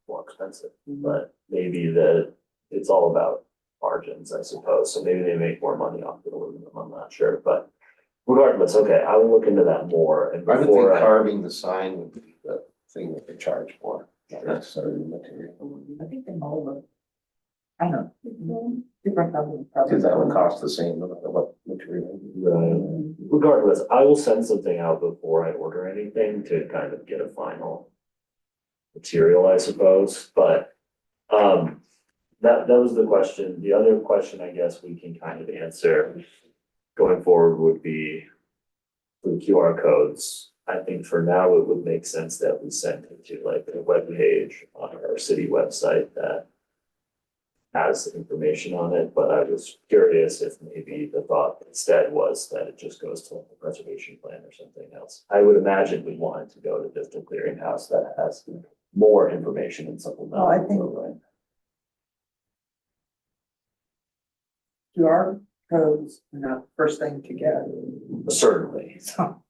more expensive, but maybe that it's all about margins, I suppose, so maybe they make more money off the aluminum, I'm not sure, but Regardless, okay, I will look into that more and I would think before carving the sign would be the thing that they charge for, not necessarily the material. I think they mold them. I don't know, different companies probably. Cause that would cost the same no matter what material. Regardless, I will send something out before I order anything to kind of get a final material, I suppose, but, that was the question. The other question I guess we can kind of answer going forward would be the QR codes. I think for now, it would make sense that we send it to like a webpage on our city website that has information on it, but I was curious if maybe the thought instead was that it just goes to like a preservation plan or something else. I would imagine we want it to go to just a clearinghouse that has more information and supplemental. Well, I think- QR codes are not the first thing to get, Certainly, so,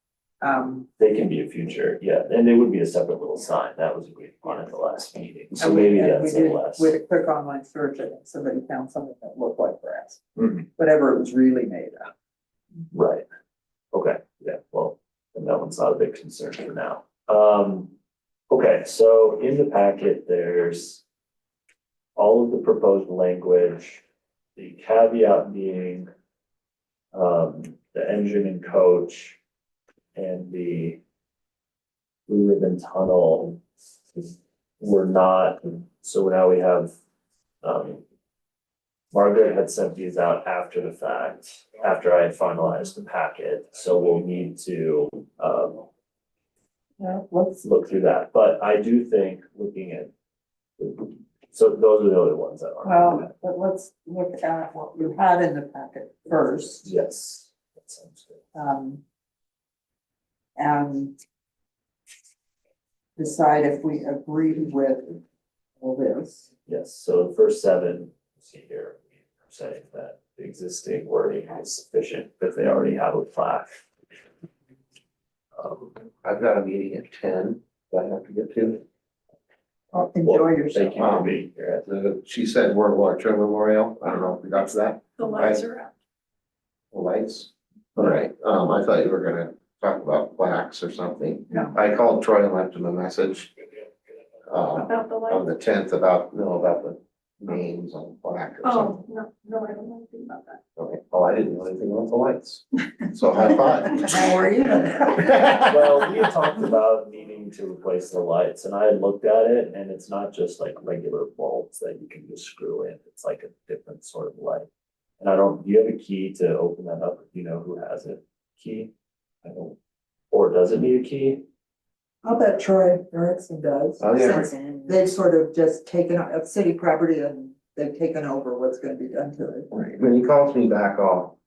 they can be a future, yeah, and it would be a separate little sign, that was agreed upon at the last meeting, so maybe that's a less. With a quick online search, I think somebody found something that looked like grass, Mhm. whatever it was really made of. Right, okay, yeah, well, then that one's not a big concern for now. Okay, so in the packet, there's all of the proposed language, the caveat being the engine and coach and the Blue Ribbon Tunnel were not, so now we have, Margaret had sent these out after the fact, after I had finalized the packet, so we'll need to, Well, let's, look through that, but I do think looking at, so those are the other ones that are. well, but let's look at what you had in the packet first. Yes, that sounds good. And decide if we agree with all this. Yes, so the first seven, see here, we're saying that the existing wording is sufficient, because they already have a plaque. I've got a meeting at 10 that I have to get to. Enjoy Thank yourself. you for being here. She said World War II Memorial, I don't know if we got to that, The lights are out. the lights. All right, I thought you were gonna talk about plaques or something. No. I called Troy and left him a message. About the On lights. the 10th about the names on the plaque or something. Oh, no, I don't know anything about that. Okay, oh, I didn't know anything about the lights, so high five. How are you? Well, we had talked about needing to replace the lights, and I had looked at it, and it's not just like regular bulbs that you can just screw in, it's like a different sort of light. And I don't, do you have a key to open that up, if you know who has it, key? I don't, or does it need a key? I'll bet Troy Erickson does. Oh, yeah. Since in- They've sort of just taken up city property and they've taken over what's gonna be done to it. Right, when he calls me back, I'll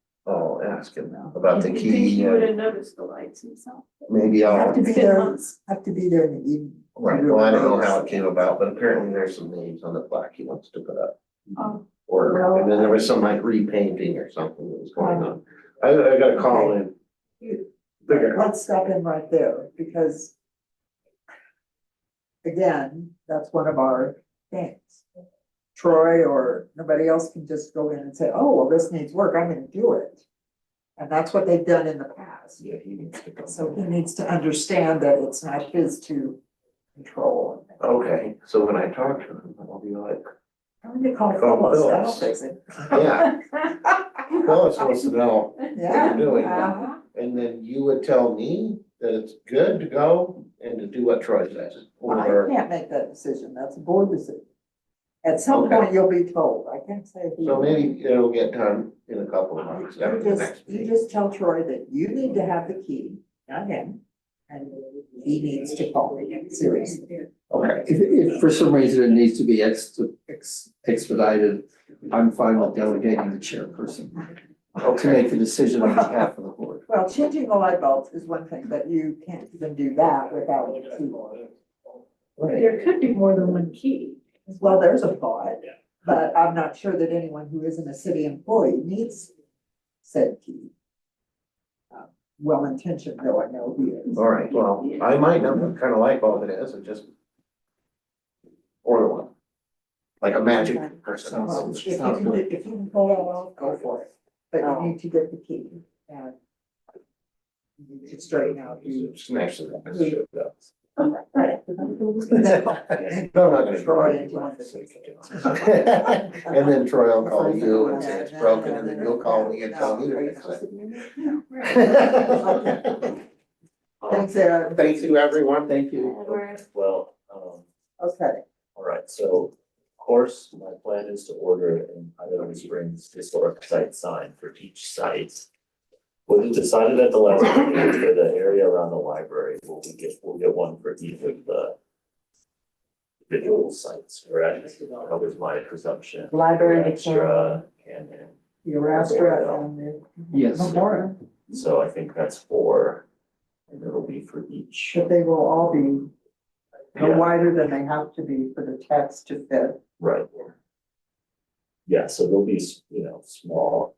ask him about the You'd think key, he would have noticed the lights himself. maybe Have I'll. to be It's been there, months. have to be there in the evening. Right, well, I don't know how it came about, but apparently there's some names on the plaque he wants to put up. Oh, Or, and then there was some like repainting or something that was going on. I gotta call in. Figure out. Let's stop in right there, because again, that's one of our things. Troy or nobody else can just go in and say, oh, well, this needs work, I'm gonna do it. And that's what they've done in the past. Yeah, he needs to come. So he needs to understand that it's not his to control. Okay, so when I talk to him, I'll be like, I'm gonna call Oh, Phyllis, that'll Phyllis. fix it. yeah, Phyllis wants to know Yeah. what you're doing. Uh-huh. And then you would tell me that it's good to go and to do what Troy says. I Or, can't make that decision, that's a board decision. At some Okay. point, you'll be told, I can't say. who. so maybe it'll get done in a couple of months after the next You meeting. just tell Troy that you need to have the key, not him, and he needs to call me, seriously. Okay, If for some reason it needs to be expedited, I'm fine with delegating the chairperson to okay, make the decision on behalf of the board. Well, changing the light bulbs is one thing, but you can't even do that without a key. there could be more than one key. Well, there's a thought, but I'm not sure that anyone who isn't a city employee needs said key. Well-intentioned though, I know he is. all right, well, I might know what kind of light bulb it is and just order one. Like a magic person. Well, if you can, if you can pull that off, go for it, but you need to get the key. And to straighten out who. Actually, No, no, I'm not gonna. Troy. And then Troy will call you and say it's broken, and then you'll call me and tell me to fix it. Thanks, Ed. Thank you, everyone. Thank you. Edward. Well, Okay, all right, so of course, my plan is to order an Idaho Springs historic site sign for each site. What we decided at the last meeting is for the area around the library, we'll get one for each of the individual sites, correct? That was my presumption. Library, the Extra, Canyon, the Arastra and the Yes. Memorial, so I think that's 4. And it'll be for each. but they will all be no Yeah. wider than they have to be for the text to fit. Right. Yeah, so they'll be, small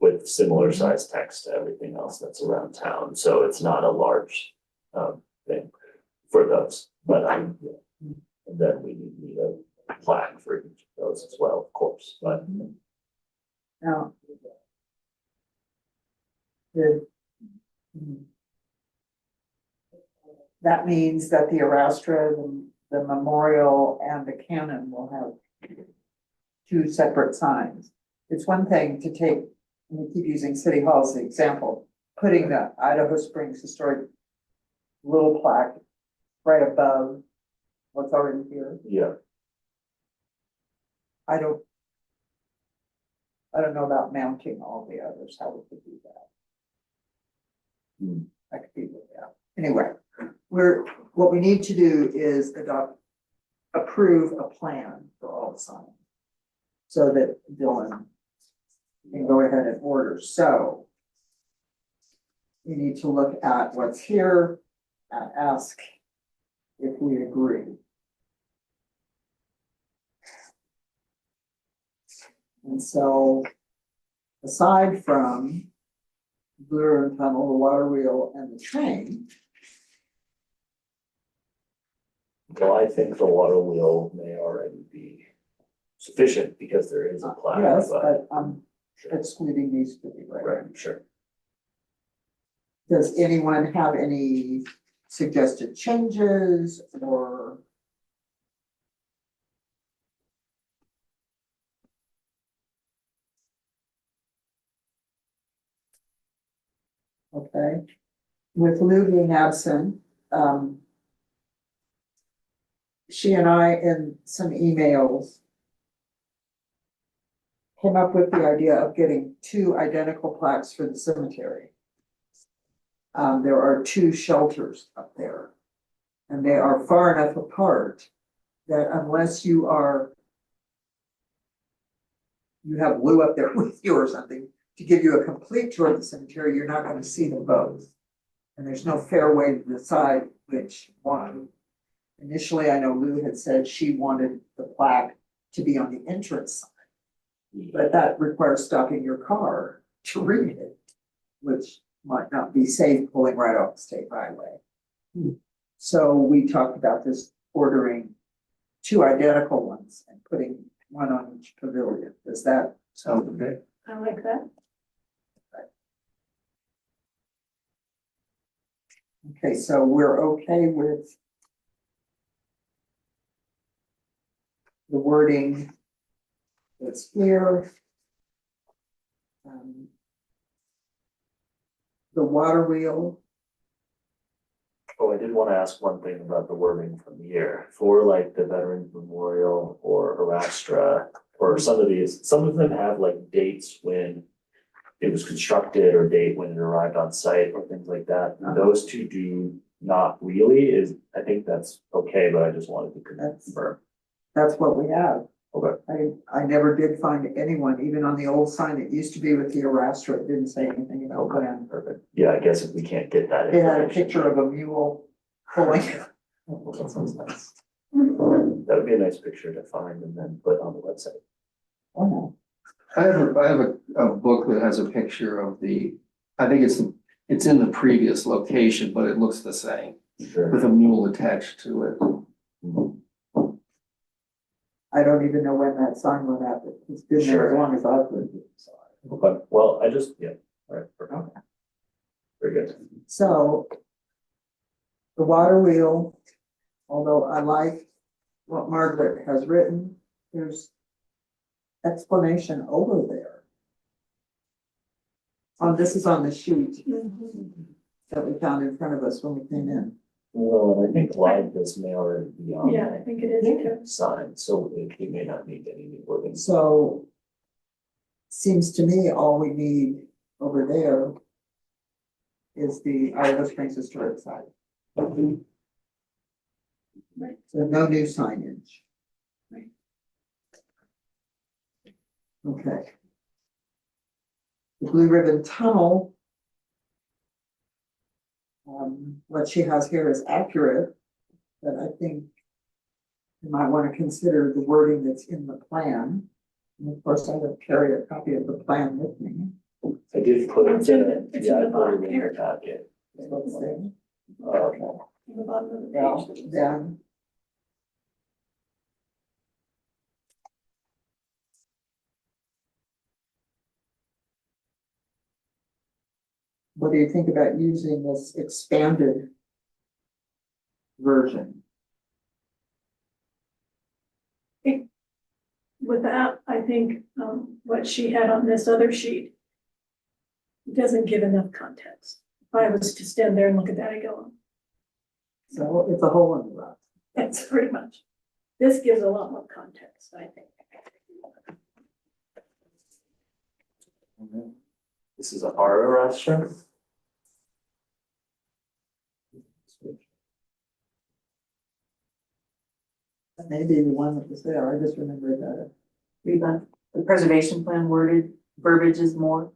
with similar size text to everything else that's around town, so it's not a large thing for those, but and then we need a plaque for each of those as well, of course, but Now. The. That means that the Arastra, the Memorial and the Cannon will have 2 separate signs. It's one thing to take, and we keep using City Hall as the example, putting the Idaho Springs Historic little plaque right above what's already here. yeah, I don't know about mounting all the others, how we could do that. I could figure it out. Anyway, what we need to do is approve a plan for all the signs. So that Dylan can go ahead and order, so. We need to look at what's here and ask if we agree. And so, aside from Blue Ribbon Tunnel, the water wheel and the train, well, I think the water wheel may already be sufficient because there is a plaque, yes, but but I'm sure, excluding these 2 right now. right, sure. Does anyone have any suggested changes or? Okay, with Lou being absent, she and I in some emails came up with the idea of getting 2 identical plaques for the cemetery. There are 2 shelters up there. And they are far enough apart that unless you have Lou up there with you or something to give you a complete tour of the cemetery, you're not gonna see them both. And there's no fair way to decide which one. Initially, I know Lou had said she wanted the plaque to be on the entrance side, but that requires stopping your car to read it, which might not be safe pulling right off the state highway. So we talked about this, ordering 2 identical ones and putting one on each pavilion. Does that Sounds okay. I like that. Okay, so we're okay with the wording that's here. The water wheel, Oh, I did want to ask one thing about the wording from here, for like the Veterans Memorial or Arastra, or some of them have like dates when it was constructed or date when it arrived on site or things like that. Those 2 do not really, I think that's okay, but I just wanted to confirm. that's what we have. Okay. I never did find anyone, even on the old sign that used to be with the Arastra, it didn't say anything about that. Perfect. Yeah, I guess if we can't get that. It had a information- picture of a mule pulling. Well, that sounds nice. That would be a nice picture to find and then put on the website. Oh, I have a book that has a picture of I think it's in the previous location, but it looks the same, Sure. with a mule attached to it. I don't even know when that sign went up, it's been there as long as I've lived here, so. Okay, well, all right, perfect. Very good. So the water wheel, although I like what Margaret has written, there's explanation over there. This is on the sheet that we found in front of us when we came in. Well, and I think live this may already be on Yeah, I think it is too. the sign, so we may not need any new wording. So seems to me all we need over there is the Idaho Springs Historic Site. Right. So no new signage. Right. Okay. The Blue Ribbon Tunnel. What she has here is accurate, but I think you might want to consider the wording that's in the plan. And of course, I would carry a copy of the plan with me. I did put it It's in in, the- it's in yeah, the I put bottom it in here. your packet. Let's see. Okay. On the bottom of the Well, page. then. What do you think about using this expanded version? With that, I think, what she had on this other sheet doesn't give enough context. If I was to stand there and look at that, I go, So it's a hole in the rock. that's pretty much. This gives a lot more context, I think. This is a horror restaurant. That may be the one that was there. I just remember that. The preservation plan worded verbiage is more,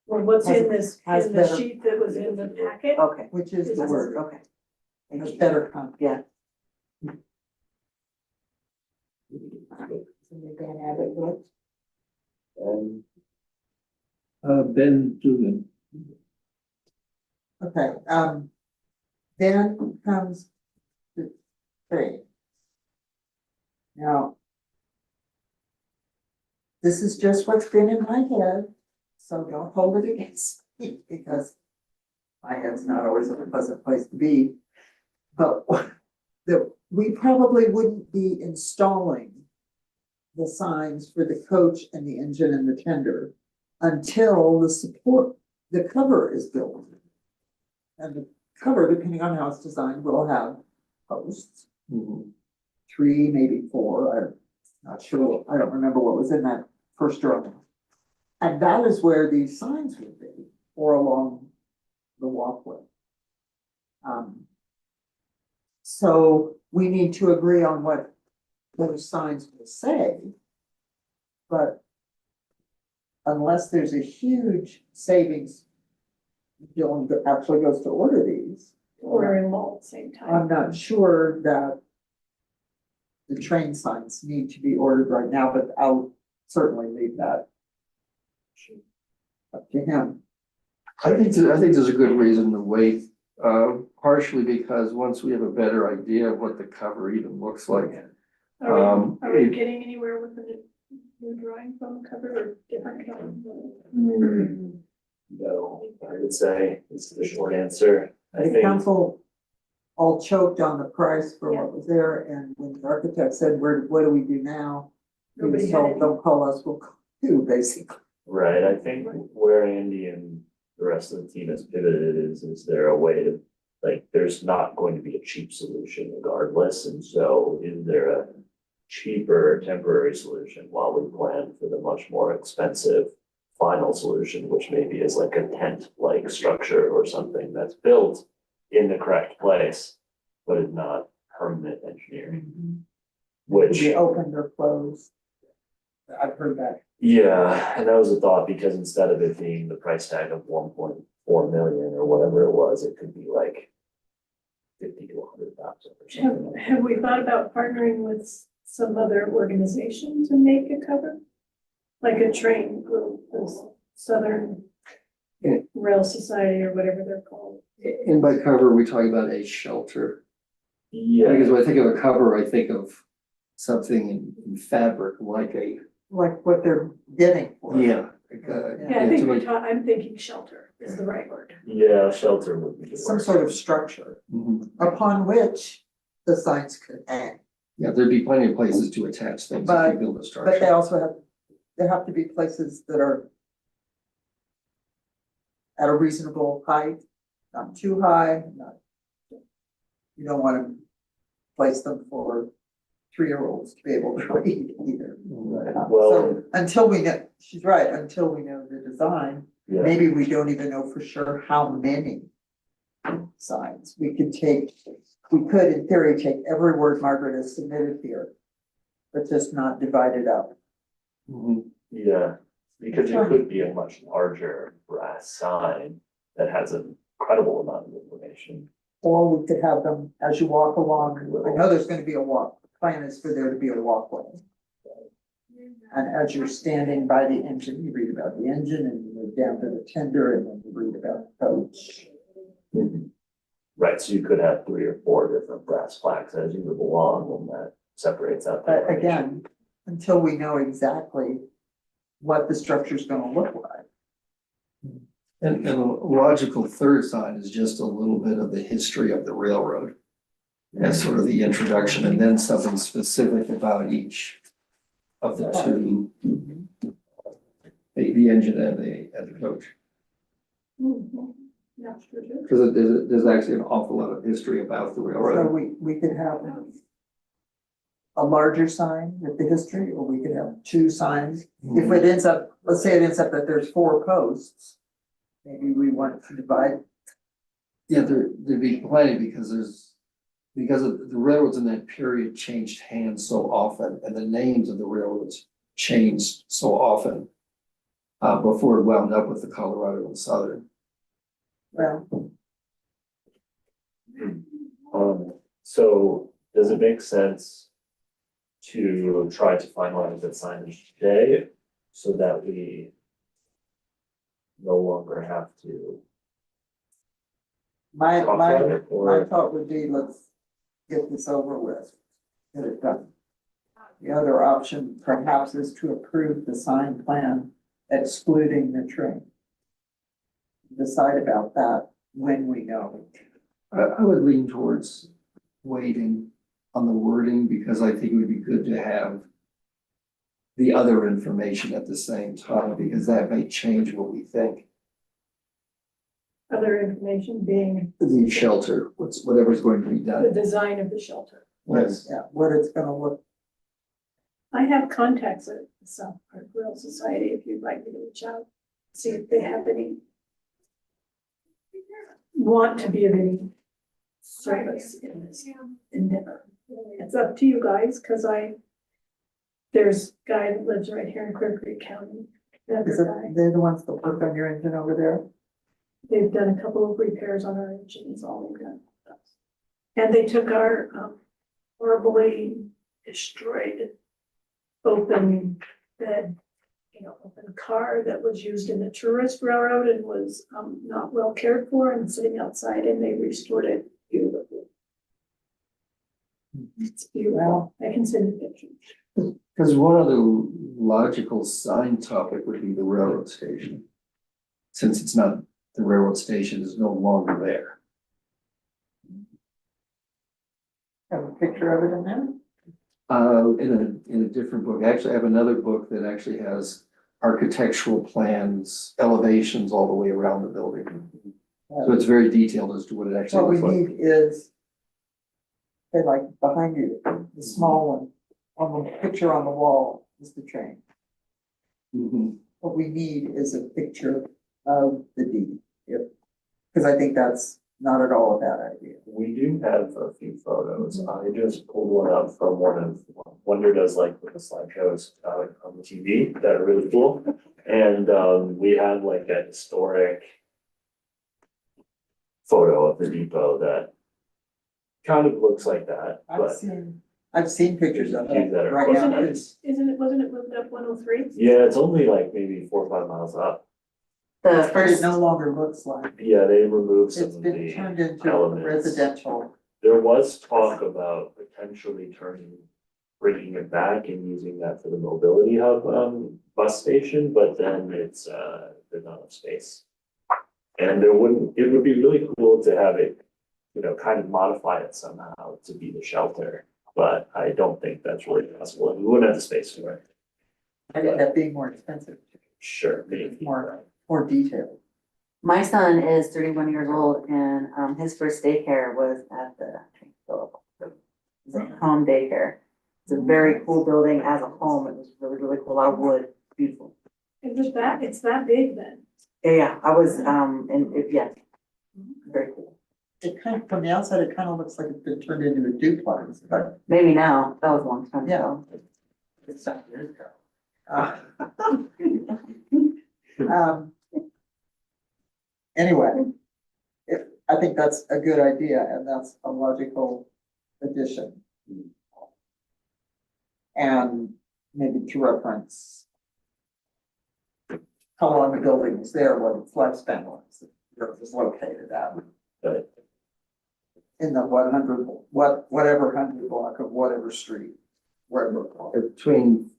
Or what's in this, Has in the better- sheet that was in the packet. okay, Which is the This is- word. okay. Thank Has you. better content. Yeah. And Ben Dugan. Okay, then comes the trade. Now, this is just what's been in my head, so don't hold it against me, because my head's not always a pleasant place to be. But that we probably wouldn't be installing the signs for the coach and the engine and the tender until the cover is built. And the cover, depending on how it's designed, will have posts, 3, maybe 4, I'm not sure, I don't remember what was in that first drawing. And that is where these signs would be, or along the walkway. So we need to agree on what those signs will say. But unless there's a huge savings, Dylan actually goes to order these. Order them all at the same I'm time. not sure that the train signs need to be ordered right now, but I'll certainly leave that up to him. I think there's a good reason to wait, partially because once we have a better idea of what the cover even looks like. Are we getting anywhere with the new drawing from the cover or different drawing? no, I would say is the short answer. I The think, council all choked on the price for what was there, and when the architect said, what do we do now? He was Nobody had told, any. don't call us, we'll call you, basically. right, I think where Andy and the rest of the team has pivoted is there a way to, like, there's not going to be a cheap solution regardless, and so is there a cheaper temporary solution while we plan for the much more expensive final solution, which maybe is like a tent-like structure or something that's built in the correct place, but is not permanent engineering, which. Be opened or closed. I've heard that. Yeah, and that was a thought, because instead of it being the price tag of 1.4 million or whatever it was, it could be like 50 to 100,000 or something. like Have that. we thought about partnering with some other organization to make a cover? Like a train group, the Southern Yeah. Rail Society or whatever they're called. And by cover, we talk about a shelter. Yeah, Because when I think of a cover, I think of something in fabric like a, Like what they're getting for. it. yeah, Yeah, I think I'm thinking shelter is the right word. Yeah, shelter would be. the Some word. sort of structure Mhm. upon which the signs could hang. Yeah, there'd be plenty of places to attach things if But- you build a But they structure. also there have to be places that are at a reasonable height, not too high, not. You don't wanna place them for 3-year-olds to be able to read either. Well- So until we know, she's right, until we know the design, Yeah, maybe we don't even know for sure how many signs. We could in theory, take every word Margaret has submitted here, but just not divide it up. Mhm. yeah, because it could be a much larger brass sign that has an incredible amount of information. Or we could have them as you walk along, I know there's gonna be a walk, the plan is for there to be a walkway. And as you're standing by the engine, you read about the engine and you move down to the tender and then you read about the coach. Right, so you could have 3 or 4 different brass plaques as you move along, and that separates out. the But information. again, until we know exactly what the structure's gonna look like. And a logical third sign is just a little bit of the history of the railroad. As sort of the introduction, and then something specific about each of the two, the engine and the coach. Mhm. Yeah, sure do. Because there's actually an awful lot of history about the So railroad. we could have a larger sign with the history, or we could have 2 signs. If it ends up, let's say it ends up that there's 4 posts, maybe we want to divide. Yeah, there'd be plenty because of the railroads in that period changed hands so often, and the names of the railroads changed so often. Before it wound up with the Colorado and Southern. Well, So does it make sense to try to finalize that signage today so that we no longer have to my talk about it, my or? thought would be, let's get this over with, get it done. The other option perhaps is to approve the sign plan excluding the train. Decide about that when we know. I would lean towards waiting on the wording because I think it would be good to have the other information at the same time, because that may change what we think. Other information being The shelter, whatever's going to be the done. design of the shelter. Yes. Yeah, what it's gonna look. I have contacts at the South Park Grill Society, if you'd like me to reach out, see if they have any. Want to be of any service in this endeavor. It's up to you guys, cause there's a guy that lives right here in Clear Creek County. Is Another guy, it, they're the ones that work on your engine over there? they've done a couple of repairs on our engines, all they've done. And they took our horribly destroyed open bed, open car that was used in the tourist railroad and was not well cared for and sitting outside, and they restored it beautifully. It's beautiful. I can send you pictures. Because one other logical sign topic would be the railroad station. Since it's not, the railroad station is no longer there. Have a picture of it in there? In a different book, actually, I have another book that actually has architectural plans, elevations all the way around the building. So it's very detailed as to what it actually What we looks like. need is, say like behind you, the small one, on the picture on the wall is the train. Mhm. What we need is a picture of the deed, because I think that's not at all a bad idea. We do have a few photos. I just pulled one up from one of Wonder does like with the slideshows on the TV that are really cool. And we have like a historic photo of the depot that kind of looks like that, but I've seen pictures of Few it that are right close now. enough. Wasn't it moved up 103? yeah, it's only like maybe 4 or 5 miles up. The But it first, no longer looks like, Yeah, they removed some it's of been turned the into elements. residential. There was talk about potentially turning bringing it back and using that for the mobility hub, bus station, but then it's, there's not enough space. And it would be really cool to have it, you know, kind of modify it somehow to be the shelter, but I don't think that's really possible, and we wouldn't have the space for it. Might end up being more expensive, Sure, maybe. more detailed. My son is 31 years old and his first daycare was at the it's a home daycare. It's a very cool building as a home. It was really, really cool. A lot of wood, beautiful. It's that big then. Yeah, I was yeah. Very cool. It kind of, from the outside, it kind of looks like it's been turned into a duplex, but. Maybe now, that was a long time ago. It's 7 years ago. Um, Anyway, I think that's a good idea and that's a logical addition. And maybe to reference how long the building was there, what its lifespan was, where it was located at. But In the whatever hundred block of whatever street, wherever. Between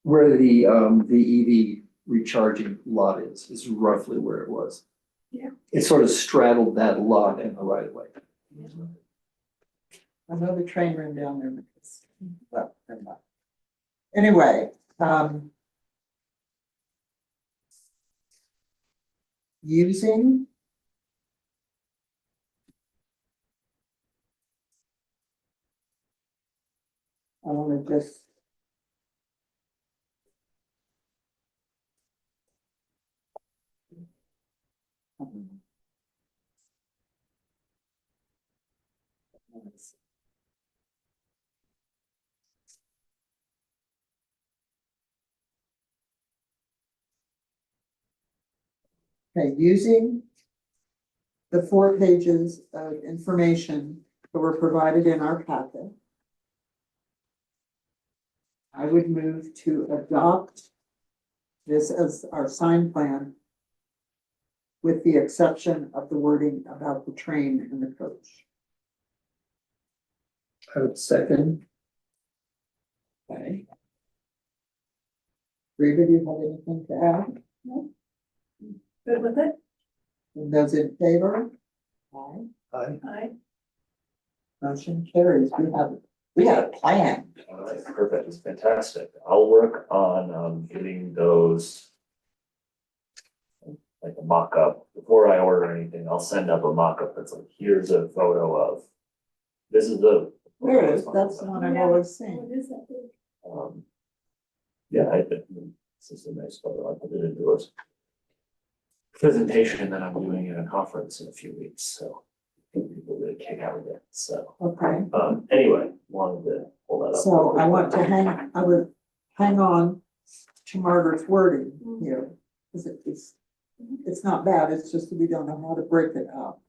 where the EV recharging lot is roughly where it was. Yeah. It sort of straddled that lot in the right of way. I know the train ran down there because, well, never mind. Anyway, using. I wanna just. Okay, using the 4 pages of information that were provided in our packet, I would move to adopt this as our sign plan with the exception of the wording about the train and the coach. I would second. Okay. Rita, do you have anything to add? Good with it? And those in favor? Aye. Aye. Motion carries. We had a plan. Alright, perfect, it's fantastic. I'll work on getting those. Like a mock-up, before I order anything, I'll send up a mock-up that's like, here's a photo of. This is the. There it is. That's the one I've always seen. What is that big? Yeah, I think this is a nice photo, I put it into a presentation that I'm doing at a conference in a few weeks, so. I think people really kick out of it, so, Okay. anyway, wanted to pull that up. So I would hang on to Margaret's wording here, because it's not bad, it's just that we don't know how to break it up.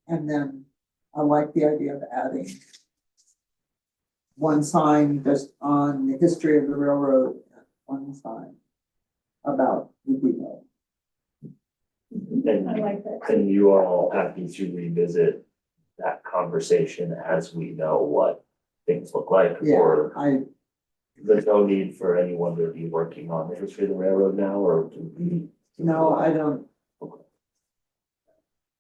And then I like the idea of adding one sign just on the history of the railroad, one sign about the depot. I like that. And you are all happy to revisit that conversation as we know what things look like, Yeah, or there's no need for anyone to be working on the history of the railroad now, or do we? no, I don't.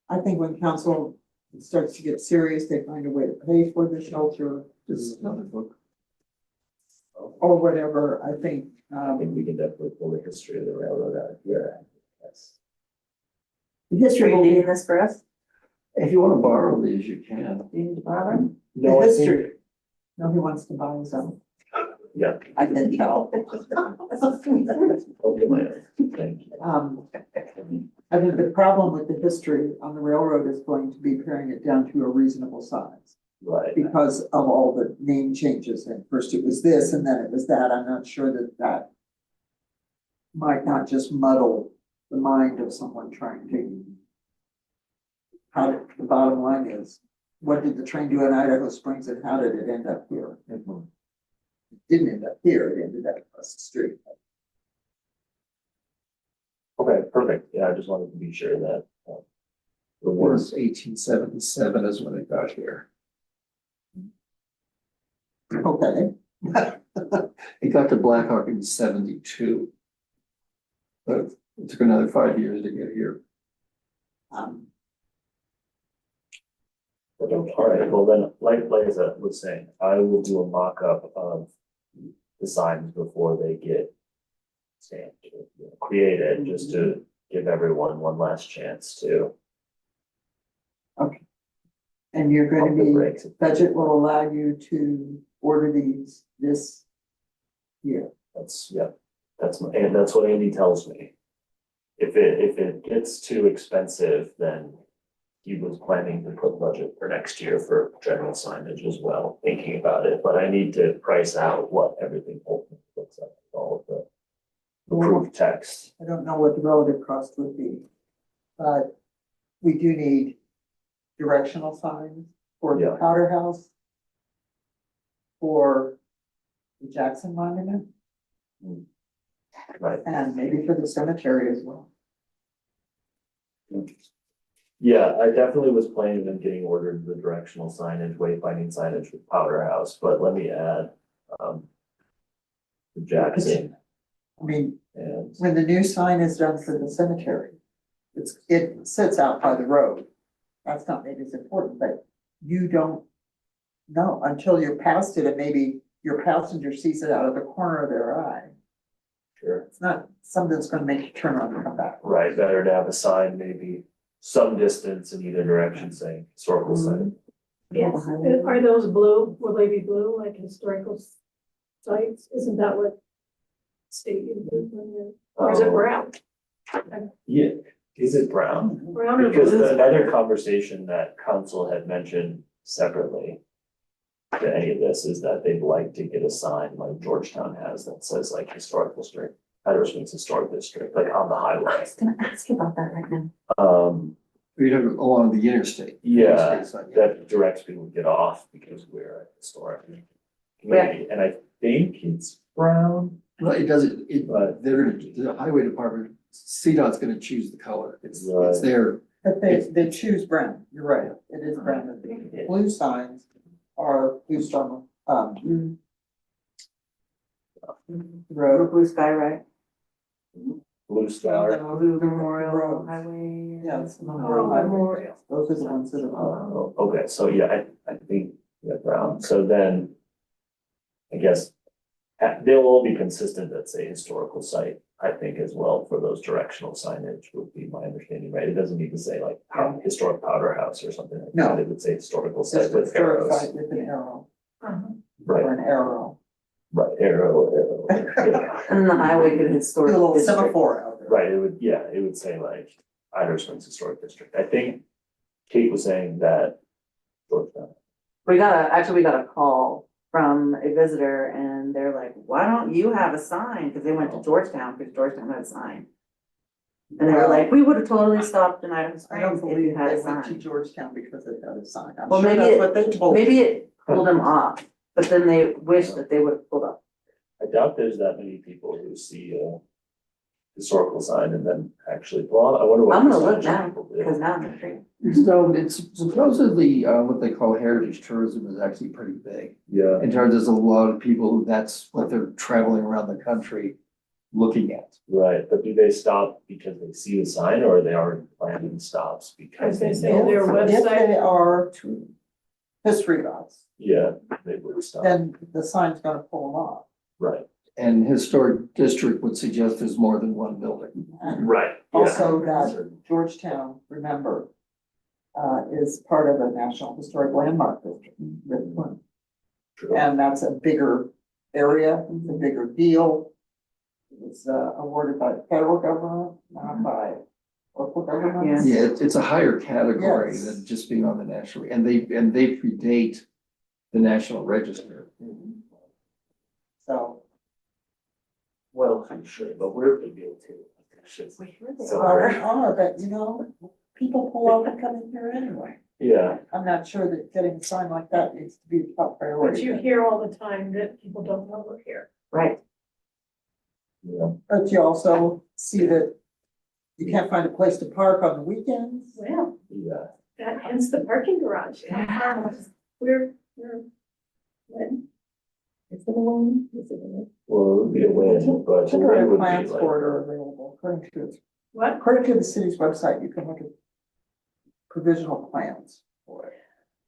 I think when council starts to get serious, they find a way to pay for the shelter, just, Another book. or whatever, I think, I think we can definitely pull the history of the railroad out here. Yes. the Are history you will be, leaving this for us? If you want to borrow these, you can. Do you need to borrow them? the No, I think, history. No, he wants to buy his own. yeah, I can tell. I'll get my own, thank you. I think the problem with the history on the railroad is going to be paring it down to a reasonable size. Right, Because of all the name changes, and first it was this and then it was that, I'm not sure that might not just muddle the mind of someone trying to. The bottom line is, what did the train do in Idaho Springs and how did it end up here? It didn't end up here, it ended up across the street. okay, perfect, yeah, I just wanted to be sure that, the It words, was 1877 is when it got here. Okay. It got to Blackhawk in 72. But it took another 5 years to get here. Um, All right, well then, like I was saying, I will do a mock-up of the signs before they get stamped, or, created, just to give everyone one last chance to. And you're pump gonna the be, brakes. budget will allow you to order these this year. That's, yeah, and that's what Andy tells me. If it gets too expensive, then he was planning to put budget for next year for general signage as well, thinking about it, but I need to price out what everything ultimately looks like, all of the approved text. I don't know what the relative cost would be, but we do need directional signs for the Yeah. Powder House, for the Jackson Monument, Right, and maybe for the cemetery as well. yeah, I definitely was planning on getting ordered the directional signage, wayfinding signage with Powder House, but let me add, the Jackson I mean, and, when the new sign is done for the cemetery, it sits out by the road. That's not maybe as important, but you don't know until you're past it, and maybe your passenger sees it out of the corner of their eye. sure, It's not something that's gonna make you turn around and come back. right, better to have a sign maybe some distance in either direction saying historical site. Yes, are those blue, will they be blue like historical sites? Isn't that what state uses when you're, or is it Oh, brown? Yeah, is it brown? Brown or Because blue? another conversation that council had mentioned separately to any of this is that they'd like to get a sign like Georgetown has that says like historical district, Idaho Springs Historic District, like on the I highway. was gonna ask you about that right now. We have along the interstate. Yeah, Interstate sign, that directs people to get off because we're a historic community, and I think it's brown. Well, it doesn't, But- the highway department, CDOT's gonna choose the color. It's Right. their, But they choose brown, you're right, it is brown. The blue signs are blue storm, Mm. road. Blue sky, right? Blue Star. Blue Memorial Roads. Highway. Yes. Oh, Memorial. Those are the ones that are. Oh, okay, so yeah, I think, yeah, brown, so then. I guess. They'll all be consistent at say historical site, I think as well for those directional signage would be my understanding, right? It doesn't need to say like historic powder house or something like No. that, it would say historical Just site with historic arrows. site with an arrow, Uh-huh. Right, or an arrow. right, arrow, yeah. And the highway could Do a historic little district. semaphore out there. Right, it would say like Idaho Springs Historic District, I think Kate was saying that. Georgetown. We got a call from a visitor and they're like, why don't you have a sign? Cause they went to Georgetown, because Georgetown had a sign. And they were like, we would have totally stopped in Idaho I don't Springs if believe you had they a went to sign. Georgetown because it had a sign. I'm Well, sure maybe that's it- what they told. Maybe it pulled them off, but then they wish that they would have pulled up. I doubt there's that many people who see a historical sign and then actually, well, I wonder what. I'm gonna look percentage now, of people do. because now I'm intrigued. so it's supposedly, what they call heritage tourism is actually pretty big. Yeah, In terms of a lot of people, who that's what they're traveling around the country looking at. right, but do they stop because they see the sign or are they already planning stops because As they they say, know? their If website. they are history buffs, Yeah, they would stop, then the sign's gonna pull them off. right, And historic district would suggest there's more than one building. And right, yeah. also that Georgetown, remember, is part of the National Historic Landmark District. True. And that's a bigger area, it's a bigger deal. It was awarded by the federal government, not by local government. Yeah. Yeah, it's a higher category Yes. than just being on the national, and they predate the National Register. So, Well, I'm sure, but we're a big deal too. So, well, they are, but you know, people pull over and come in here anyway. yeah, I'm not sure that getting a sign like that needs to be the top But priority. you hear all the time that people don't know we're here. Right. yeah, But you also see that you can't find a place to park on the weekends. Well, yeah, that hence the parking garage. We're, when it a win? Is it a- Well, it would be a win, but the win Temporary would be plans like. for it are available, What? according to the city's website, you can look at provisional plans for it.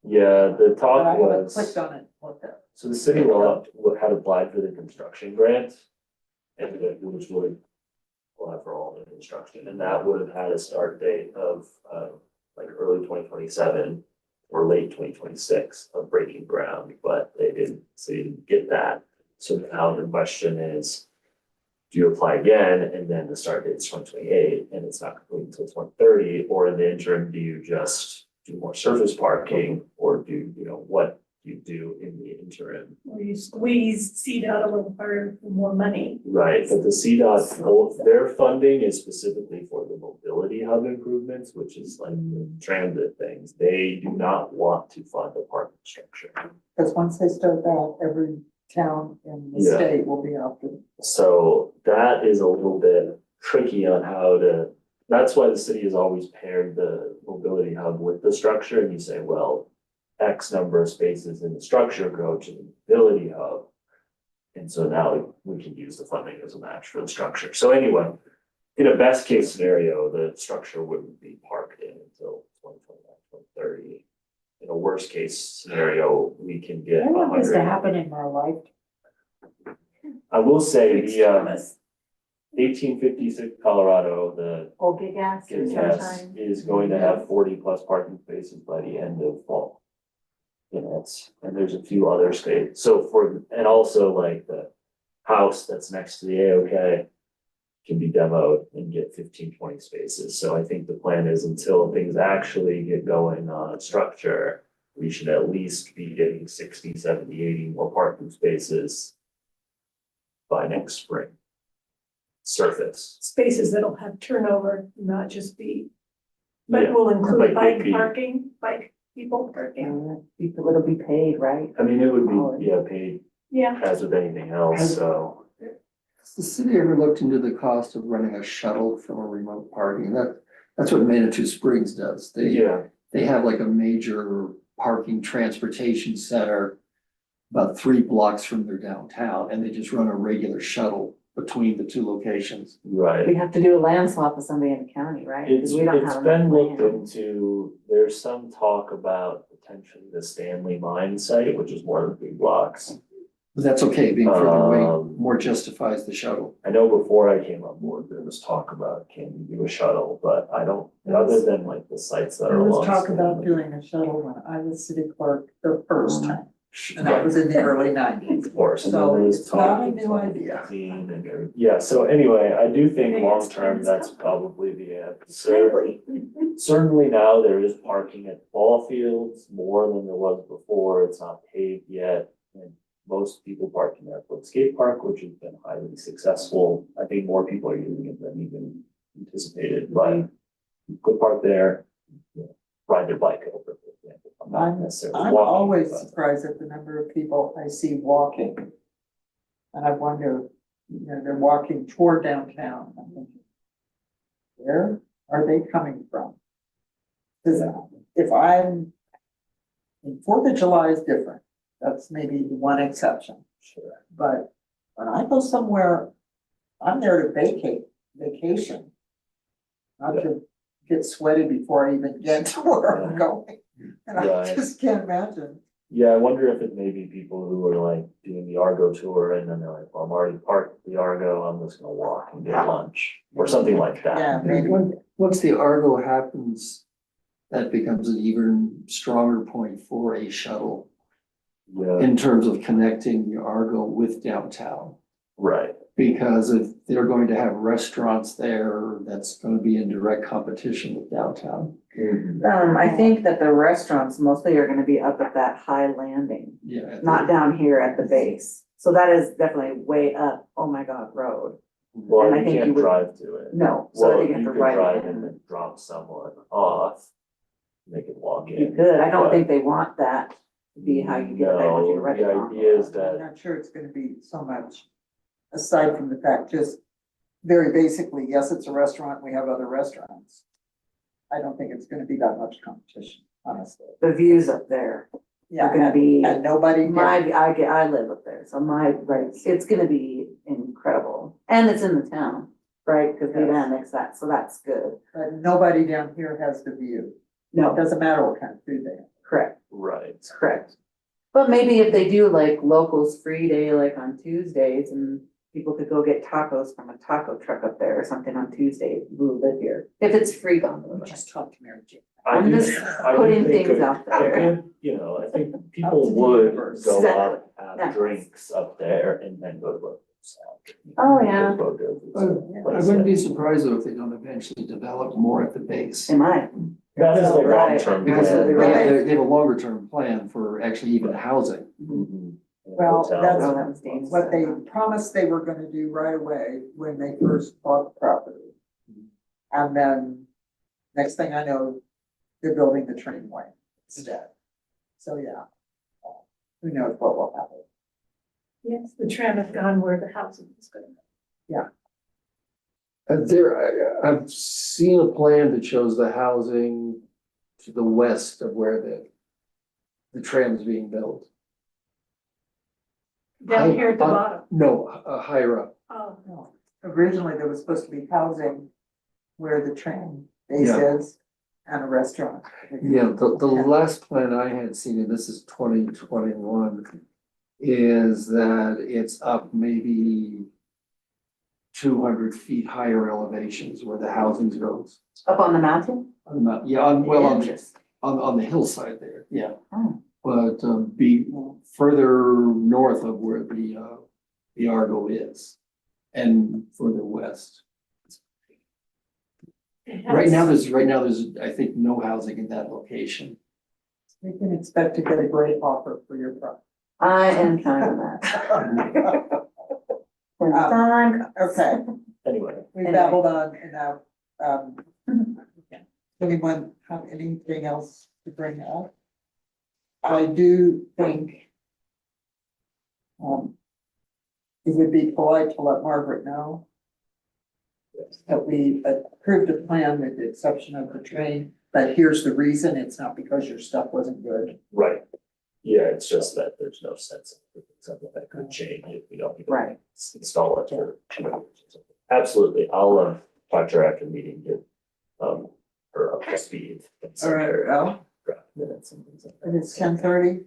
Yeah, the But talk I haven't was, clicked on it, looked at it. so the city had applied for the construction grant. And which would apply for all the construction, and that would have had a start date of, like early 2027 or late 2026 of breaking ground, but they didn't get that. So now the question is, do you apply again, and then the start date is 2028, and it's not complete until 2030, or in the interim, do you just do more surface parking, or do, what you do in the interim? Or you squeeze seed out a little harder for more money? Right, but the CDOT, their funding is specifically for the mobility hub improvements, which is like the transit things. They do not want to fund a parking structure. Because once they start that, every town in the Yeah. state will be after. So that is a little bit tricky on how to, that's why the city has always paired the mobility hub with the structure, and you say, well, X number of spaces in the structure go to the mobility hub. And so now we can use the funding as a match for the structure. So anyway, in a best case scenario, the structure wouldn't be parked in until 2029, 2030. In a worst case scenario, we can get I want this to 100. happen in my life. I will say the Extremist. 1856 Colorado, the Old Gig Gas or gas sunshine. is going to have 40+ parking spaces by the end of fall. And there's a few other states, so and also like the house that's next to the AOK can be demoed and get 15-20 spaces, so I think the plan is until things actually get going on a structure, we should at least be getting 60, 70, 80 more parking spaces by next spring. Surface. Spaces that'll have turnover, not just be, but Yeah, will include like bike BP. parking, bike people parking. People, it'll be paid, right? I mean, it would be, paid Yeah, as with anything else, so. Has the city ever looked into the cost of running a shuttle from a remote parking? That's what Manitou Springs does. They have like a major parking transportation center about 3 blocks from their downtown, and they just run a regular shuttle between the two locations. Right. We have to do a land swap with somebody in the county, right? It's, Because we don't it's have been enough looked land. into, there's some talk about potentially the Stanley Mine site, which is more than 3 blocks. But that's okay, being further away Um, more justifies the shuttle. I know before I came on board, there was talk about can you do a shuttle, but I don't, other than like the sites that are There along. was talk about Stanley. doing a shuttle when I was city clerk the first time, and that was in the early nineties. Of course, and then So there was it's not talk a in new idea. 2015 and yeah, so anyway, I do think Maybe it's long-term, time that's to- probably the answer. really. Certainly now there is parking at ball fields, more than there was before, it's not paved yet. And most people park in Airport Skate Park, which has been highly successful. I think more people are using it than even anticipated, but you could park there, ride their bike over, for example. I'm not necessarily I'm walking, always but- surprised at the number of people I see walking. And I wonder, they're walking toward downtown. I'm thinking, where are they coming from? Cause if I'm, Fourth of July is different. That's maybe the one exception. Sure. But when I go somewhere, I'm there to vacation. Not to get sweaty before I even get to where I'm going. And I Right. just can't imagine. Yeah, I wonder if it may be people who are like doing the Argo tour and then they're like, well, I'm already parked at the Argo, I'm just gonna walk and get lunch, or something like that. Yeah, maybe. Once the Argo happens, that becomes an even stronger point for a shuttle Yeah, in terms of connecting the Argo with downtown. right, Because if they're going to have restaurants there, that's gonna be in direct competition with downtown. I think that the restaurants mostly are gonna be up at that high landing, Yeah. not down here at the base. So that is definitely way up, oh my God, road. well, And I you think you can't would- drive to it. No, so Well, I you think you have could to ride drive it and in. then drop someone off, they could walk You in. could, I don't but- think they want that to be how you get there to No, your the restaurant. idea is I'm that, not sure it's gonna be so much, aside from the fact, just very basically, yes, it's a restaurant, we have other restaurants. I don't think it's gonna be that much competition, honestly. The views up there. Yeah, We're gonna be, and nobody did. I live up there, so it's gonna be incredible. And it's in the town, right? Cause we've Yes. annexed that, so that's good. But nobody down here has the view. It No, doesn't matter what kind of food they have. correct, Right. correct. But maybe if they do like locals free day, like on Tuesdays, and people could go get tacos from a taco truck up there or something on Tuesday, who live here, if it's free gondola. Just talk to Mary Jane. I'm do- just I do putting think things a- out a there. good, you know, I think people Up to the would universe. go Exactly. up, have Yes. drinks up there and then go to Bogo's. Oh, yeah. I wouldn't be surprised though if they don't eventually develop more at the base. Am I? That is the Right. long-term Because plan. they Right. they have a longer term plan for actually even housing. Mhm. Well, Hotels. that's Oh, that was dangerous. what they promised they were gonna do right away when they first bought the property. And then, next thing I know, they're building the train line instead. So, yeah. Who knows what will happen. Yes, the trend has gone where the housing is going. I've seen a plan that shows the housing to the west of where the tram is being built. Down here at the I- bottom. No, higher up. Oh, No. Originally, there was supposed to be housing where the train base Yeah. is and a restaurant. Yeah, the last plan I had seen, and this is 2021, is that it's up maybe 200 feet higher elevations where the housing goes. Up on the mountain? I'm not, yeah, on Interesting. the hillside there, yeah. Oh. But be further north of where the Argo is and further west. it Right now, has- there's, I think, no housing in that location. We can expect to get a great offer for your property. I am counting on that. When the time comes. Okay, Anyway, we Anyway. babbled on enough. Anyone have anything else to bring up? I do think it would be polite to let Margaret know that we approved a plan with the exception of the train, but here's the reason, it's not because your stuff wasn't good. right. Yeah, it's just that there's no sense in something that could change if we don't. even Right. Install it for 2 years or something. Absolutely. I'll talk to her after the meeting, get her up to speed. and send All right, her Al, draft minutes and things like that. and it's 10:30.